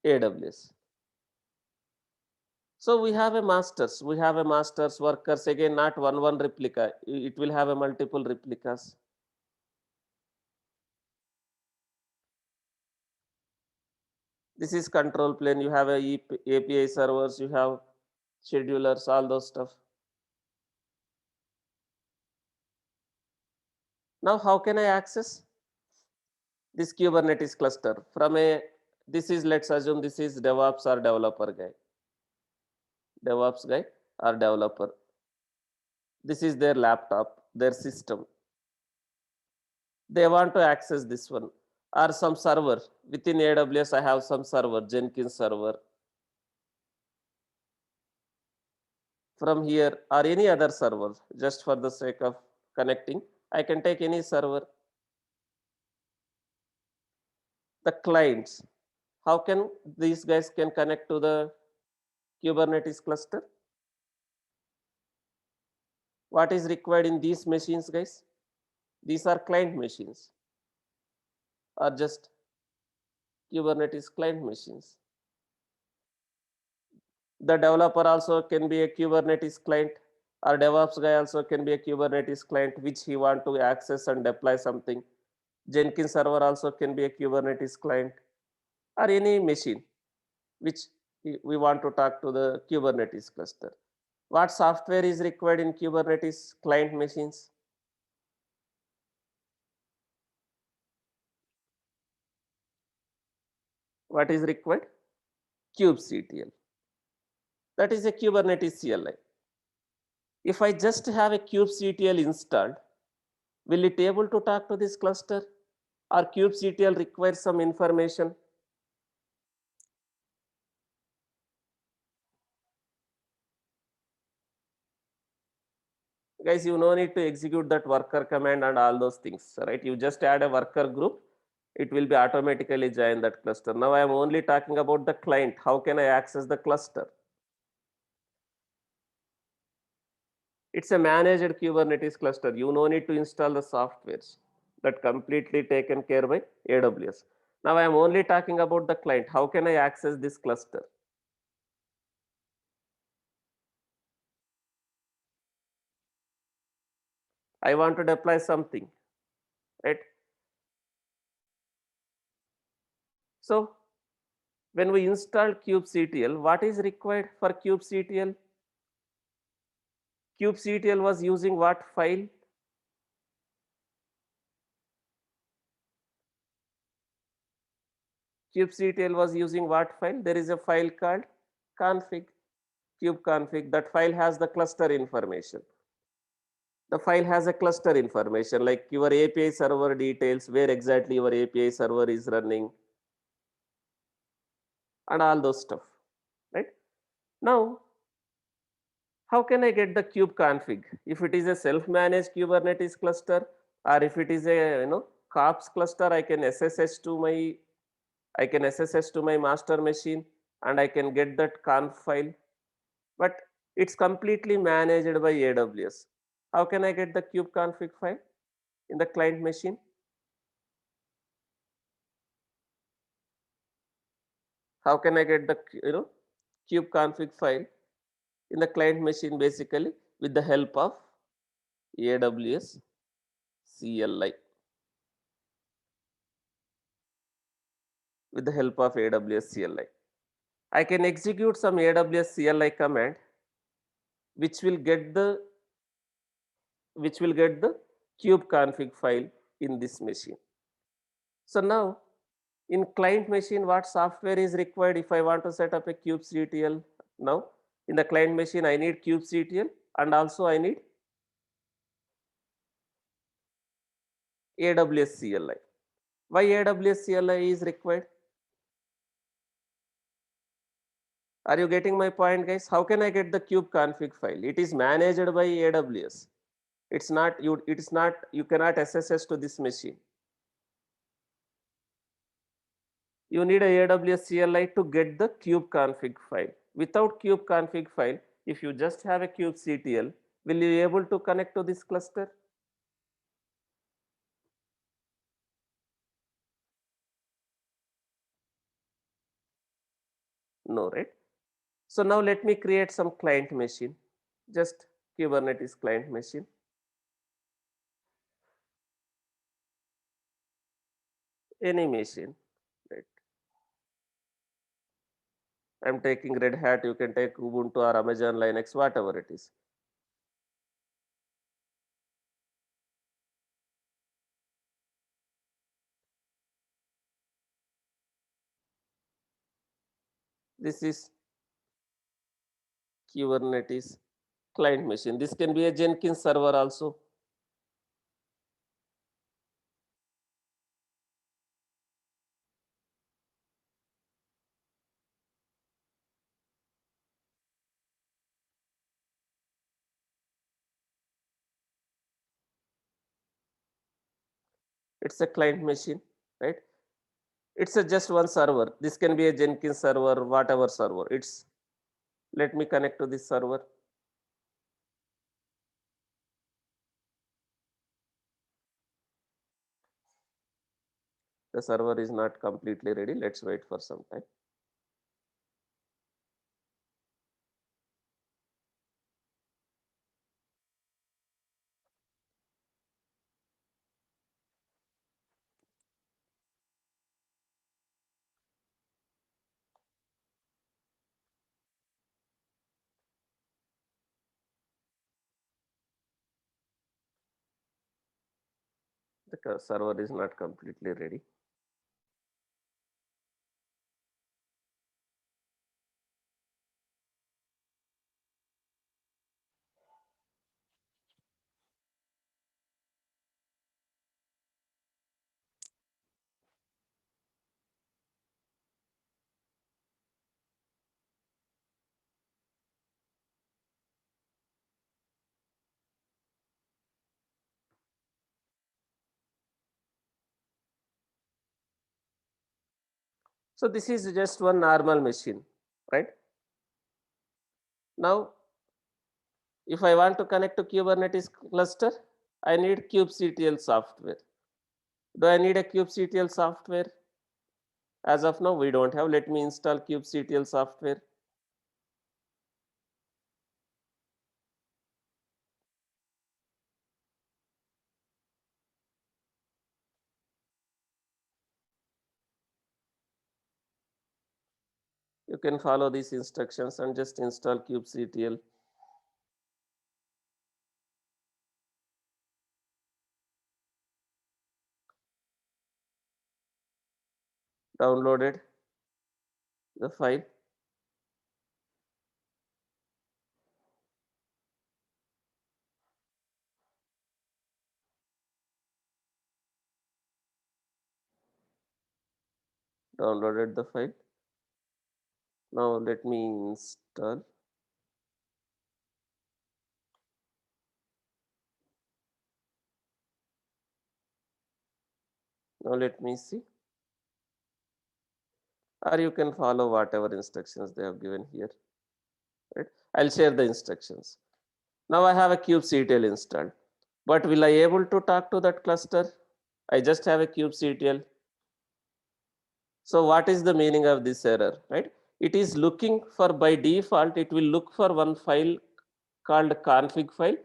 AWS. So we have a masters workers, again not one replica, it will have a multiple replicas. This is control plane, you have a API servers, you have schedulers, all those stuff. Now how can I access this Kubernetes cluster from this is, let's assume this is DevOps or developer guy. DevOps guy or developer. This is their laptop, their system. They want to access this one or some server. Within AWS, I have some server, Jenkins server. From here or any other server, just for the sake of connecting, I can take any server. The clients, how can these guys can connect to the Kubernetes cluster? What is required in these machines, guys? These are client machines or just Kubernetes client machines. The developer also can be a Kubernetes client, or DevOps guy also can be a Kubernetes client which he want to access and deploy something. Jenkins server also can be a Kubernetes client or any machine which we want to talk to the Kubernetes cluster. What software is required in Kubernetes client machines? What is required? kubectl. That is a Kubernetes CLI. If I just have a kubectl installed, will it able to talk to this cluster? Or kubectl requires some information? Guys, you no need to execute that worker command and all those things, right? You just add a worker group, it will be automatically join that cluster. Now I am only talking about the client. How can I access the cluster? It's a managed Kubernetes cluster. You no need to install the softwares. That completely taken care by AWS. Now I am only talking about the client. How can I access this cluster? I want to deploy something, right? So when we install kubectl, what is required for kubectl? kubectl was using what file? kubectl was using what file? There is a file called config, kubeconfig. That file has the cluster information. The file has a cluster information like your API server details, where exactly your API server is running, and all those stuff, right? Now, how can I get the kubeconfig? If it is a self-managed Kubernetes cluster, or if it is a COPS cluster, I can SSH to my master machine and I can get that conf file. But it's completely managed by AWS. How can I get the kubeconfig file in the client machine? How can I get the kubeconfig file in the client machine? Basically with the help of AWS CLI. With the help of AWS CLI. I can execute some AWS CLI command which will get the kube config file in this machine. So now in client machine, what software is required if I want to set up a kubectl? Now in the client machine, I need kubectl and also I need AWS CLI. Why AWS CLI is required? Are you getting my point, guys? How can I get the kube config file? It is managed by AWS. You cannot SSH to this machine. You need a AWS CLI to get the kube config file. Without kube config file, if you just have a kubectl, will you be able to connect to this cluster? No, right? So now let me create some client machine, just Kubernetes client machine. Any machine, right? I'm taking Red Hat, you can take Ubuntu or Amazon Linux, whatever it is. This is Kubernetes client machine. This can be a Jenkins server also. It's a client machine, right? It's a just one server. This can be a Jenkins server, whatever server. Let me connect to this server. The server is not completely ready. Let's wait for some time. The server is not completely ready. So this is just one normal machine, right? Now, if I want to connect to Kubernetes cluster, I need kubectl software. Do I need a kubectl software? As of now, we don't have. Let me install kubectl software. You can follow these instructions and just install kubectl. Downloaded the file. Downloaded the file. Now let me install. Now let me see. Or you can follow whatever instructions they have given here. Right? I'll share the instructions. Now I have a kubectl installed. But will I able to talk to that cluster? I just have a kubectl. So what is the meaning of this error, right? It is looking for, by default, it will look for one file called config file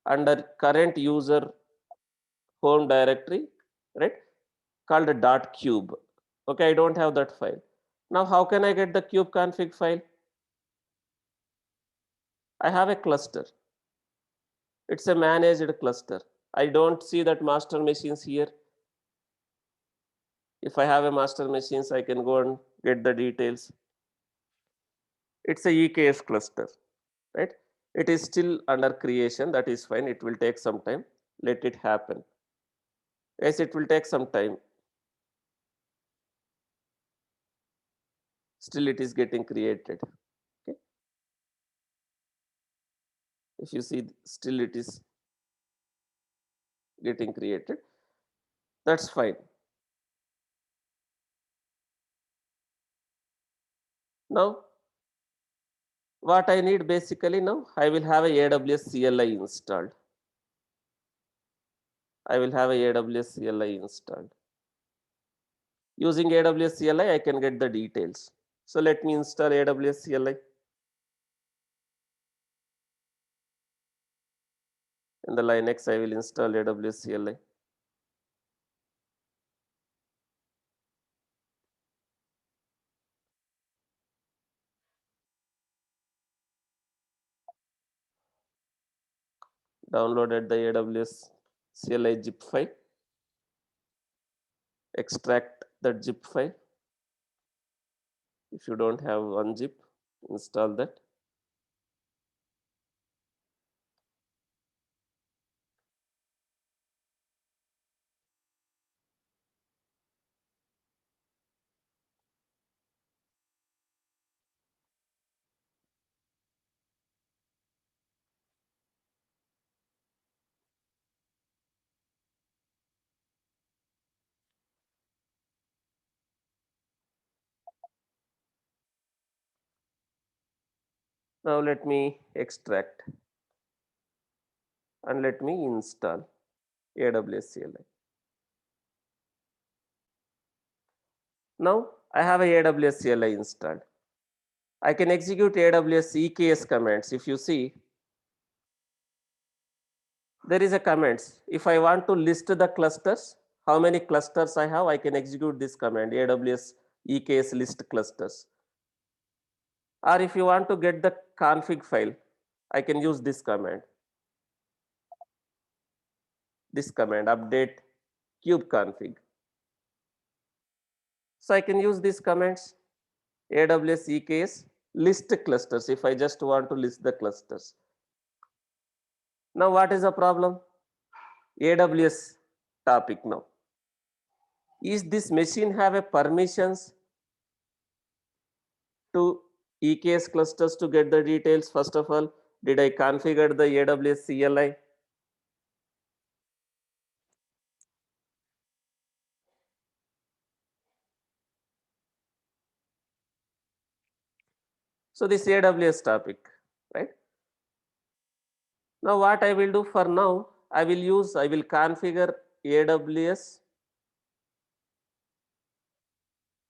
under current user home directory, right? Called .cube. Okay, I don't have that file. Now, how can I get the kubeconfig file? I have a cluster. It's a managed cluster. I don't see that master machines here. If I have a master machines, I can go and get the details. It's a EKS cluster, right? It is still under creation. That is fine. It will take some time. Let it happen. Yes, it will take some time. Still, it is getting created. Okay. If you see, still it is getting created. That's fine. Now, what I need basically now, I will have a AWS CLI installed. I will have a AWS CLI installed. Using AWS CLI, I can get the details. So let me install AWS CLI. In the Linux, I will install AWS CLI. Downloaded the AWS CLI zip file. Extract that zip file. If you don't have one zip, install that. Now let me extract and let me install AWS CLI. Now I have a AWS CLI installed. I can execute AWS EKS commands. If you see, there is a commands. If I want to list the clusters, how many clusters I have, I can execute this command, AWS EKS list clusters. Or if you want to get the config file, I can use this command. This command, update kubeconfig. So I can use these commands, AWS EKS list clusters, if I just want to list the clusters. Now what is the problem? AWS topic now. Is this machine have a permissions to EKS clusters to get the details? First of all, did I configure the AWS CLI? So this AWS topic, right? Now what I will do for now, I will configure AWS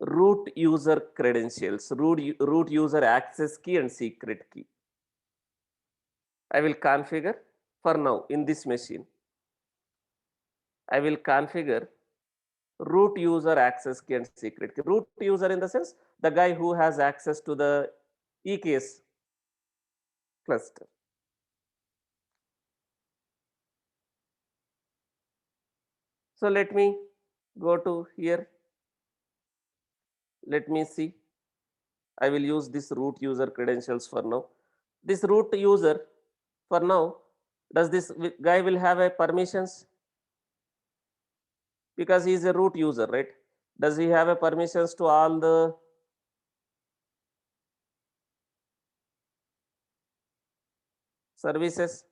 root user credentials, root user access key and secret key. I will configure for now in this machine. I will configure root user access key and secret key. Root user in the sense the guy who has access to the EKS cluster. So let me go to here. Let me see. I will use this root user credentials for now. This root user for now, does this guy will have a permissions? Because he is a root user, right? Does he have a permissions to all the services?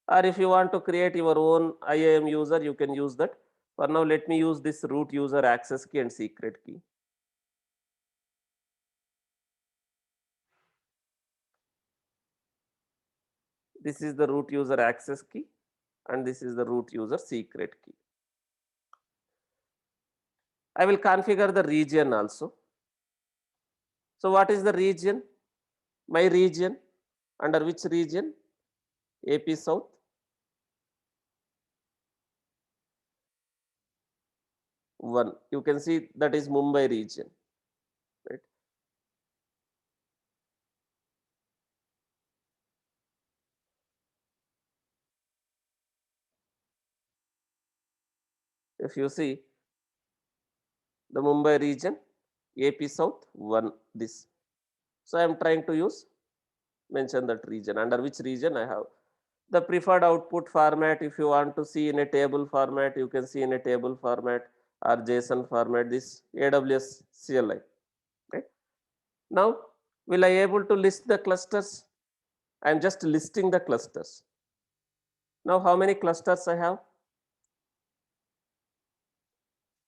Or if you want to create your own IAM user, you can use that. For now, let me use this root user access key and secret key. This is the root user access key and this is the root user secret key. I will configure the region also. So what is the region? My region, under which region? AP South. 1. You can see that is Mumbai region, right? If you see the Mumbai region, AP South 1, this. So I am trying to use, mention that region, under which region I have. The preferred output format, if you want to see in a table format, you can see in a table format or JSON format, this AWS CLI, right? Now, will I able to list the clusters? I am just listing the clusters. Now, how many clusters I have?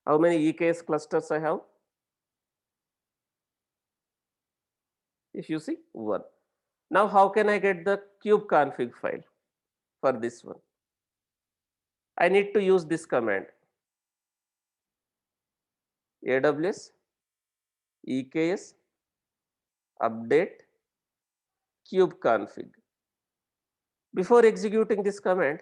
How many EKS clusters I have? If you see, 1. Now, how can I get the kubeconfig file for this one? I need to use this command, AWS EKS update kubeconfig. Before executing this command,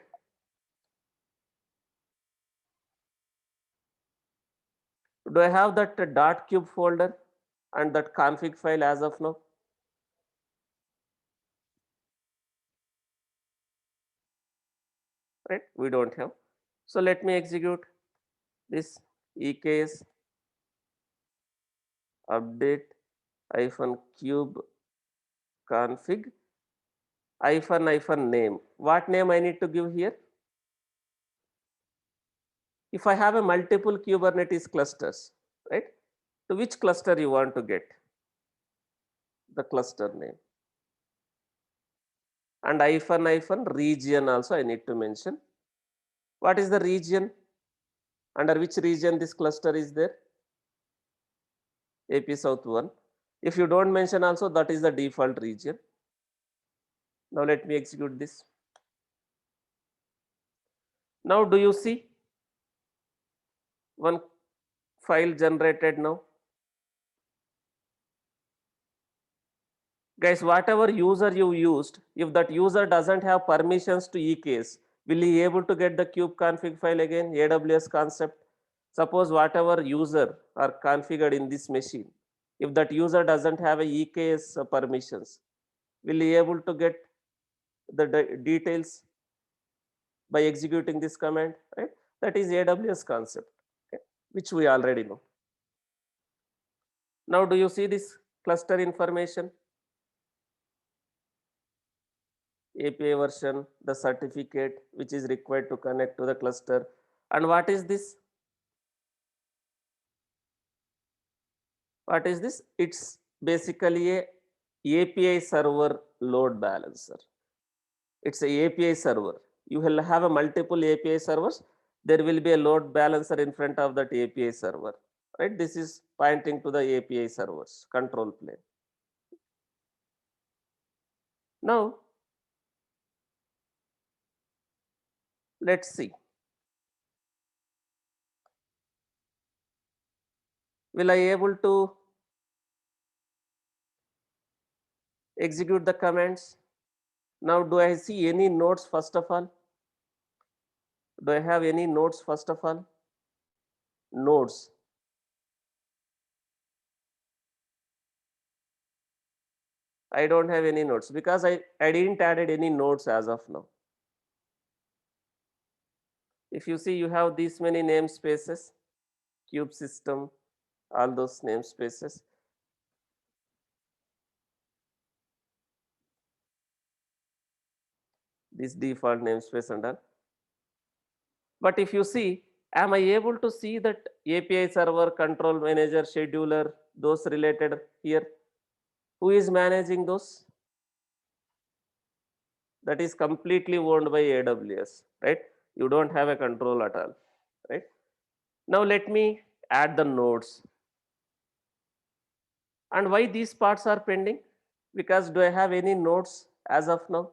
do I have that .cube folder and that config file as of now? Right? We don't have. So let me execute this EKS update -cube config -name. What name I need to give here? If I have a multiple Kubernetes clusters, right? To which cluster you want to get the cluster name? And region also I need to mention. What is the region? Under which region this cluster is there? AP South 1. If you don't mention also, that is the default region. Now let me execute this. Now do you see one file generated now? Guys, whatever user you used, if that user doesn't have permissions to EKS, will he able to get the kubeconfig file again, AWS concept? Suppose whatever user are configured in this machine, if that user doesn't have a EKS permissions, will he able to get the details by executing this command, right? That is AWS concept, okay, which we already know. Now, do you see this cluster information? API version, the certificate which is required to connect to the cluster. And what is this? What is this? It's basically a API server load balancer. It's a API server. You will have a multiple API servers. There will be a load balancer in front of that API server, right? This is pointing to the API servers control plane. Now, let's see. Will I able to execute the commands? Now, do I see any nodes first of all? Do I have any nodes first of all? Nodes. I don't have any nodes because I didn't added any nodes as of now. If you see, you have these many namespaces, kube system, all those namespaces. This default namespace and all. But if you see, am I able to see that API server, control manager, scheduler, those related here? Who is managing those? That is completely owned by AWS, right? You don't have a control at all, right? Now let me add the nodes. And why these parts are pending? Because do I have any nodes as of now?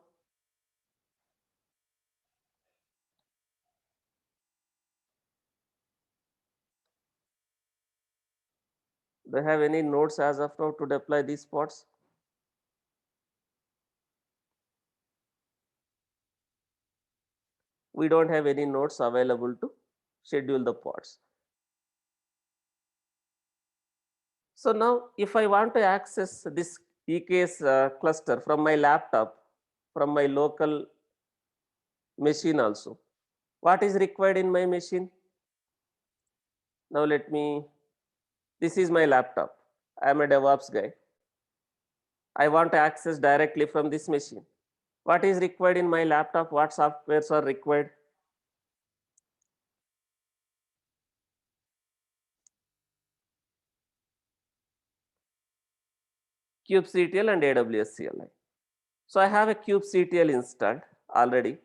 Do I have any nodes as of now to deploy these pods? We don't have any nodes available to schedule the pods. So now if I want to access this EKS cluster from my laptop, from my local machine also, what is required in my machine? Now this is my laptop. I am a DevOps guy. I want to access directly from this machine. What is required in my laptop? What softwares are required? kubectl and AWS CLI. So I have a kubectl installed already.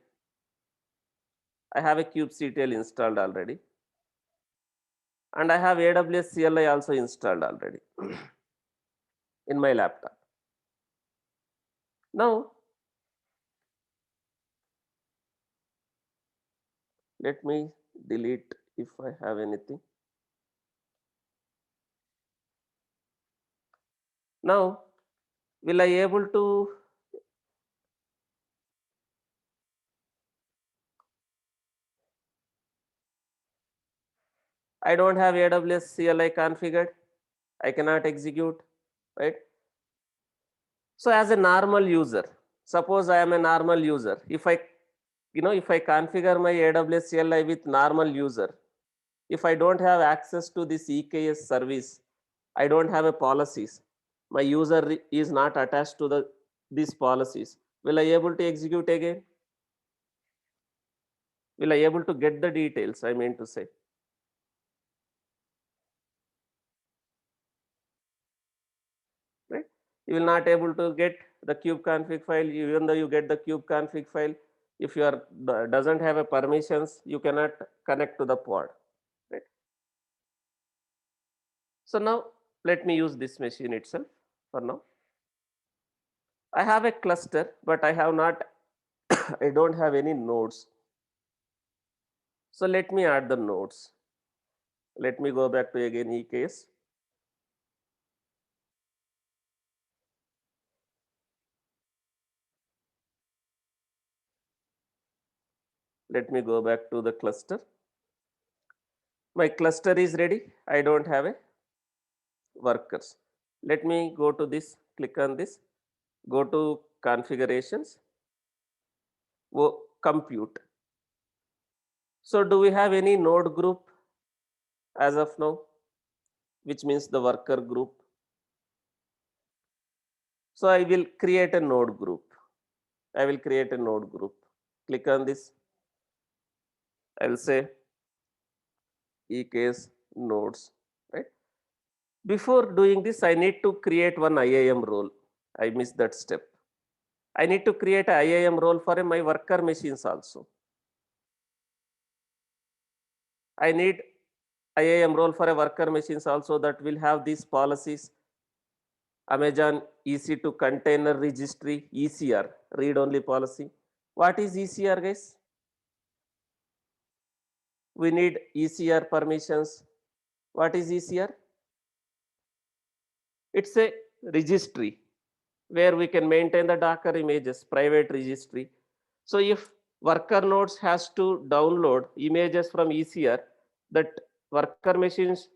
I have a kubectl installed already. And I have AWS CLI also installed already in my laptop. Now, let me delete if I have anything. Now, will I able to I don't have AWS CLI configured. I cannot execute, right? So as a normal user, suppose I am a normal user. If I configure my AWS CLI with normal user, if I don't have access to this EKS service, I don't have a policies. My user is not attached to these policies. Will I able to execute again? Will I able to get the details? I mean to say, right? You will not able to get the kubeconfig file, even though you get the kubeconfig file. If you are doesn't have a permissions, you cannot connect to the pod, right? So now let me use this machine itself for now. I have a cluster, but I have not, I don't have any nodes. So let me add the nodes. Let me go back to again EKS. Let me go back to the cluster. My cluster is ready. I don't have a workers. Let me go to this, click on this, go to configurations, compute. So do we have any node group as of now, which means the worker group? So I will create a node group. I will create a node group. Click on this. I will say EKS nodes, right? Before doing this, I need to create one IAM role. I missed that step. I need to create a IAM role for my worker machines also. I need IAM role for a worker machines also that will have these policies. Amazon EC2 container registry, ECR, read only policy. What is ECR, guys? We need ECR permissions. What is ECR? It's a registry where we can maintain the Docker images, private registry. So if worker nodes has to download images from ECR, that worker machines,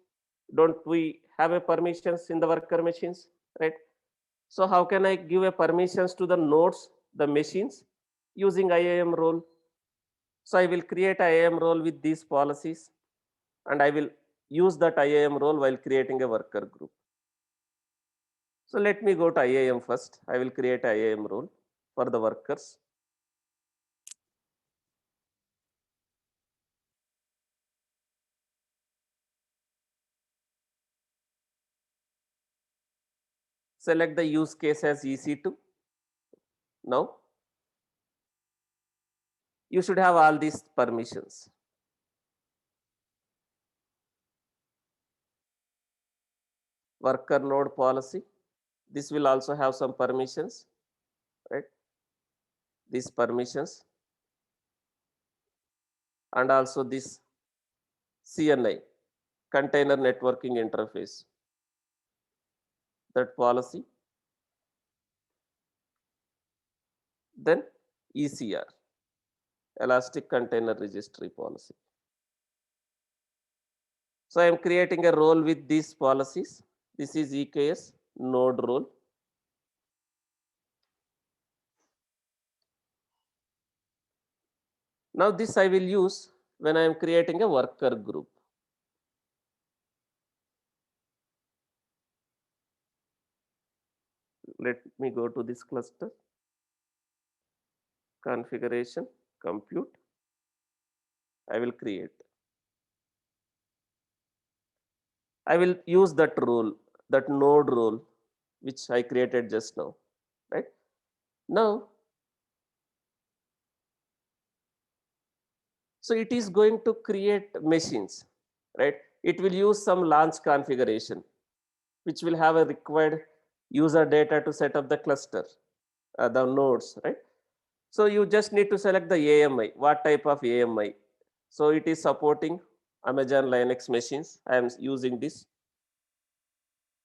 don't we have a permissions in the worker machines, right? So how can I give a permissions to the nodes, the machines using IAM role? So I will create IAM role with these policies and I will use that IAM role while creating a worker group. So let me go to IAM first. I will create IAM role for the workers. Select the use case as EC2. Now you should have all these permissions. Worker node policy. This will also have some permissions, right? These permissions and also this CNI, container networking interface, that policy. Then ECR, Elastic Container Registry policy. So I am creating a role with these policies. This is EKS node role. Now this I will use when I am creating a worker group. Let me go to this cluster, configuration, compute. I will create. I will use that role, that node role, which I created just now, right? Now, so it is going to create machines, right? It will use some launch configuration, which will have a required user data to set up the cluster, the nodes, right? So you just need to select the AMI, what type of AMI. So it is supporting Amazon Linux machines. I am using this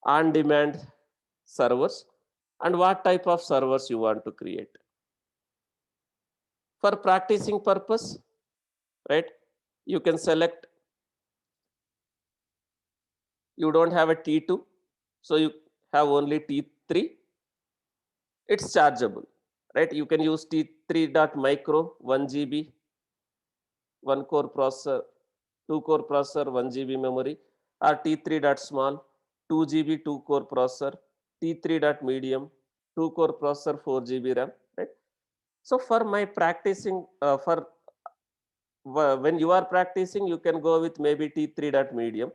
on-demand servers, and what type of servers you want to create. For practicing purpose, right, you can select, you don't have a T2, so you have only T3. It's chargeable, right? You can use T3.micro, 1 GB, 1 core processor, 2 core processor, 1 GB memory, or T3.small, 2 GB, 2 core processor, T3.medium, 2 core processor, 4 GB RAM, right? So for my practicing, when you are practicing, you can go with maybe T3.medium,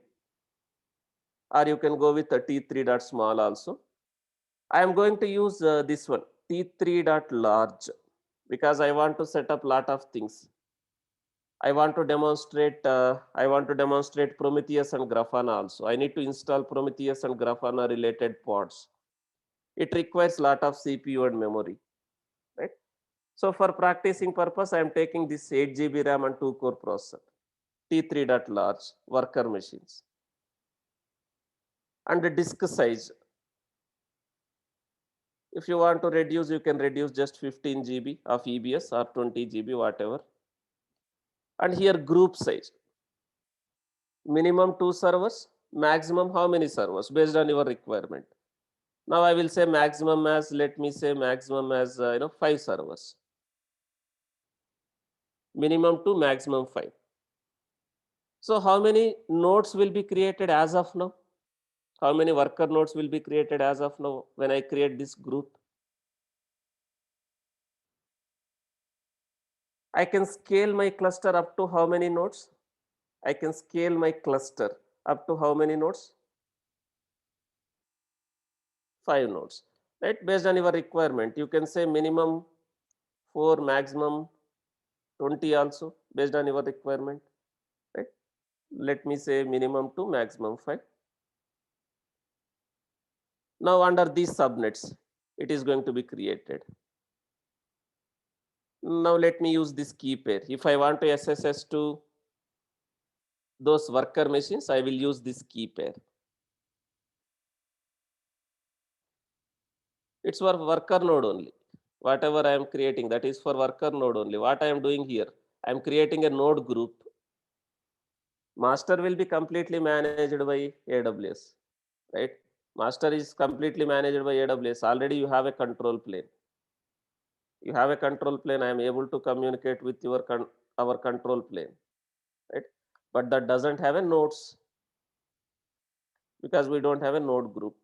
or you can go with a T3.small also. I am going to use this one, T3.large, because I want to set up lot of things. I want to demonstrate Prometheus and Grafana also. I need to install Prometheus and Grafana related pods. It requires lot of CPU and memory, right? So for practicing purpose, I am taking this 8 GB RAM and 2 core processor, T3.large worker machines. And the disk size, if you want to reduce, you can reduce just 15 GB of EBS or 20 GB, whatever. And here group size, minimum 2 servers, maximum how many servers based on your requirement. Now I will say maximum as, let me say maximum as 5 servers. Minimum to maximum 5. So how many nodes will be created as of now? How many worker nodes will be created as of now when I create this group? I can scale my cluster up to how many nodes? I can scale my cluster up to how many nodes? 5 nodes, right? Based on your requirement, you can say minimum 4, maximum 20 also, based on your requirement, right? Let me say minimum to maximum 5. Now under these subnets, it is going to be created. Now let me use this key pair. If I want to SSH to those worker machines, I will use this key pair. It's for worker node only. Whatever I am creating, that is for worker node only. What I am doing here, I am creating a node group. Master will be completely managed by AWS, right? Master is completely managed by AWS. Already you have a control plane. You have a control plane. I am able to communicate with our control plane, right? But that doesn't have a nodes because we don't have a node group.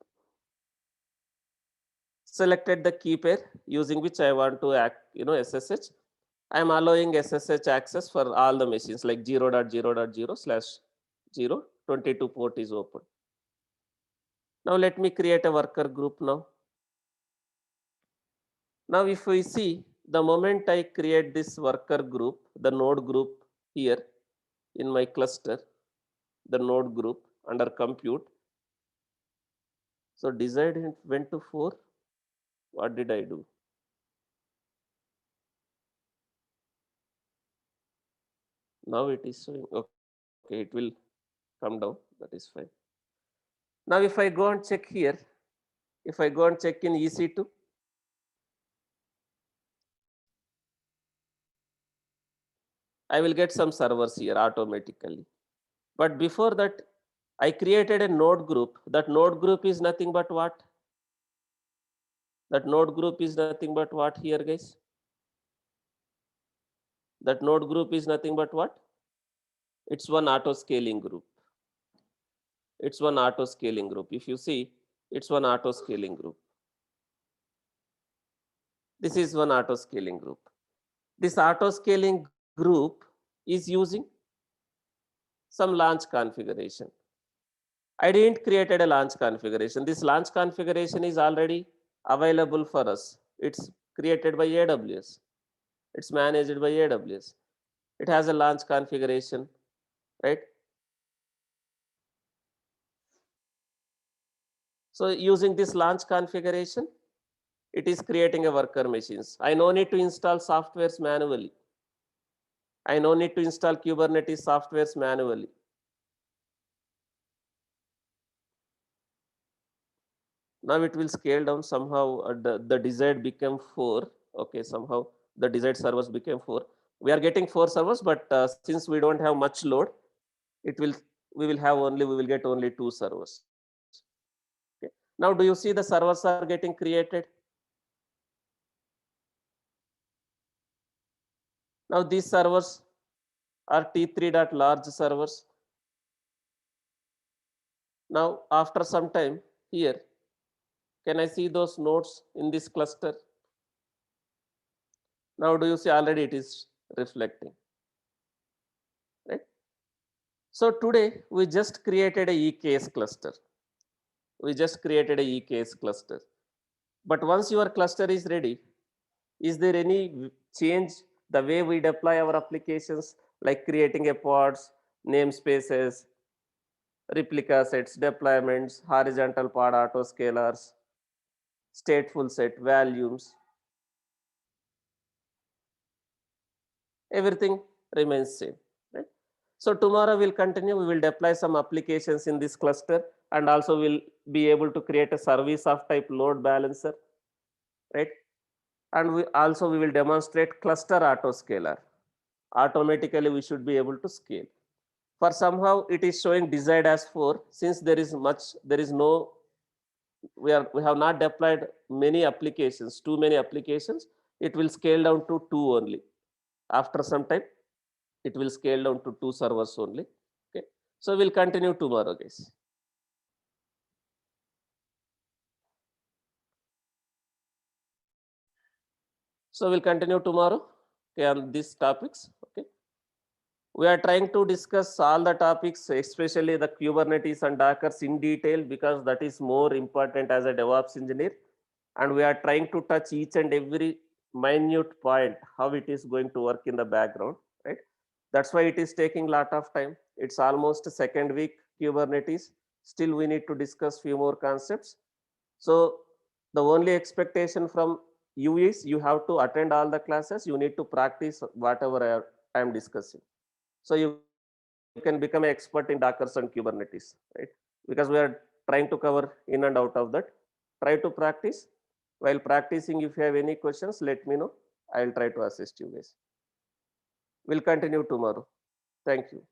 Selected the key pair using which I want to SSH. I am allowing SSH access for all the machines like 0.0.0/0, 22 port is open. Now let me create a worker group now. Now if we see, the moment I create this worker group, the node group here in my cluster, the node group under compute. So desired went to 4. What did I do? Now it is showing, okay, it will come down, that is fine. Now if I go and check here, if I go and check in EC2, I will get some servers here automatically. But before that, I created a node group. That node group is nothing but what? That node group is nothing but what here, guys? That node group is nothing but what? It's one auto scaling group. It's one auto scaling group. If you see, it's one auto scaling group. This is one auto scaling group. This auto scaling group is using some launch configuration. I didn't created a launch configuration. This launch configuration is already available for us. It's created by AWS. It's managed by AWS. It has a launch configuration, right? So using this launch configuration, it is creating a worker machines. I no need to install softwares manually. I no need to install Kubernetes softwares manually. Now it will scale down somehow. The desired became 4. Okay, somehow the desired servers became 4. We are getting 4 servers, but since we don't have much load, it will we will get only 2 servers. Okay. Now do you see the servers are getting created? Now these servers are T3.large servers. Now after some time here, can I see those nodes in this cluster? Now do you see already it is reflecting, right? So today we just created a EKS cluster. We just created a EKS cluster. But once your cluster is ready, is there any change the way we deploy our applications, like creating a pods, namespaces, replica sets, deployments, horizontal pod autoscalers, stateful set, values, everything remains same, right? So tomorrow we'll continue, we will deploy some applications in this cluster, and also we'll be able to create a service of type load balancer, right? And we will demonstrate cluster autoscaler. Automatically we should be able to scale. For somehow it is showing desired as 4, since there is no, we have not deployed many applications, too many applications, it will scale down to 2 only. After some time, it will scale down to 2 servers only. Okay. So we'll continue tomorrow, guys. So we'll continue tomorrow, okay, on these topics. Okay. We are trying to discuss all the topics, especially the Kubernetes and Dockers in detail, because that is more important as a DevOps engineer. And we are trying to touch each and every minute point, how it is going to work in the background, right? That's why it is taking a lot of time. It's almost second week Kubernetes. Still, we need to discuss few more concepts. So the only expectation from you is you have to attend all the classes. You need to practice whatever I am discussing. So you can become an expert in Dockers and Kubernetes, right? Because we are trying to cover in and out of that. Try to practice. While practicing, if you have any questions, let me know. I will try to assist you guys. We'll continue tomorrow. Thank you.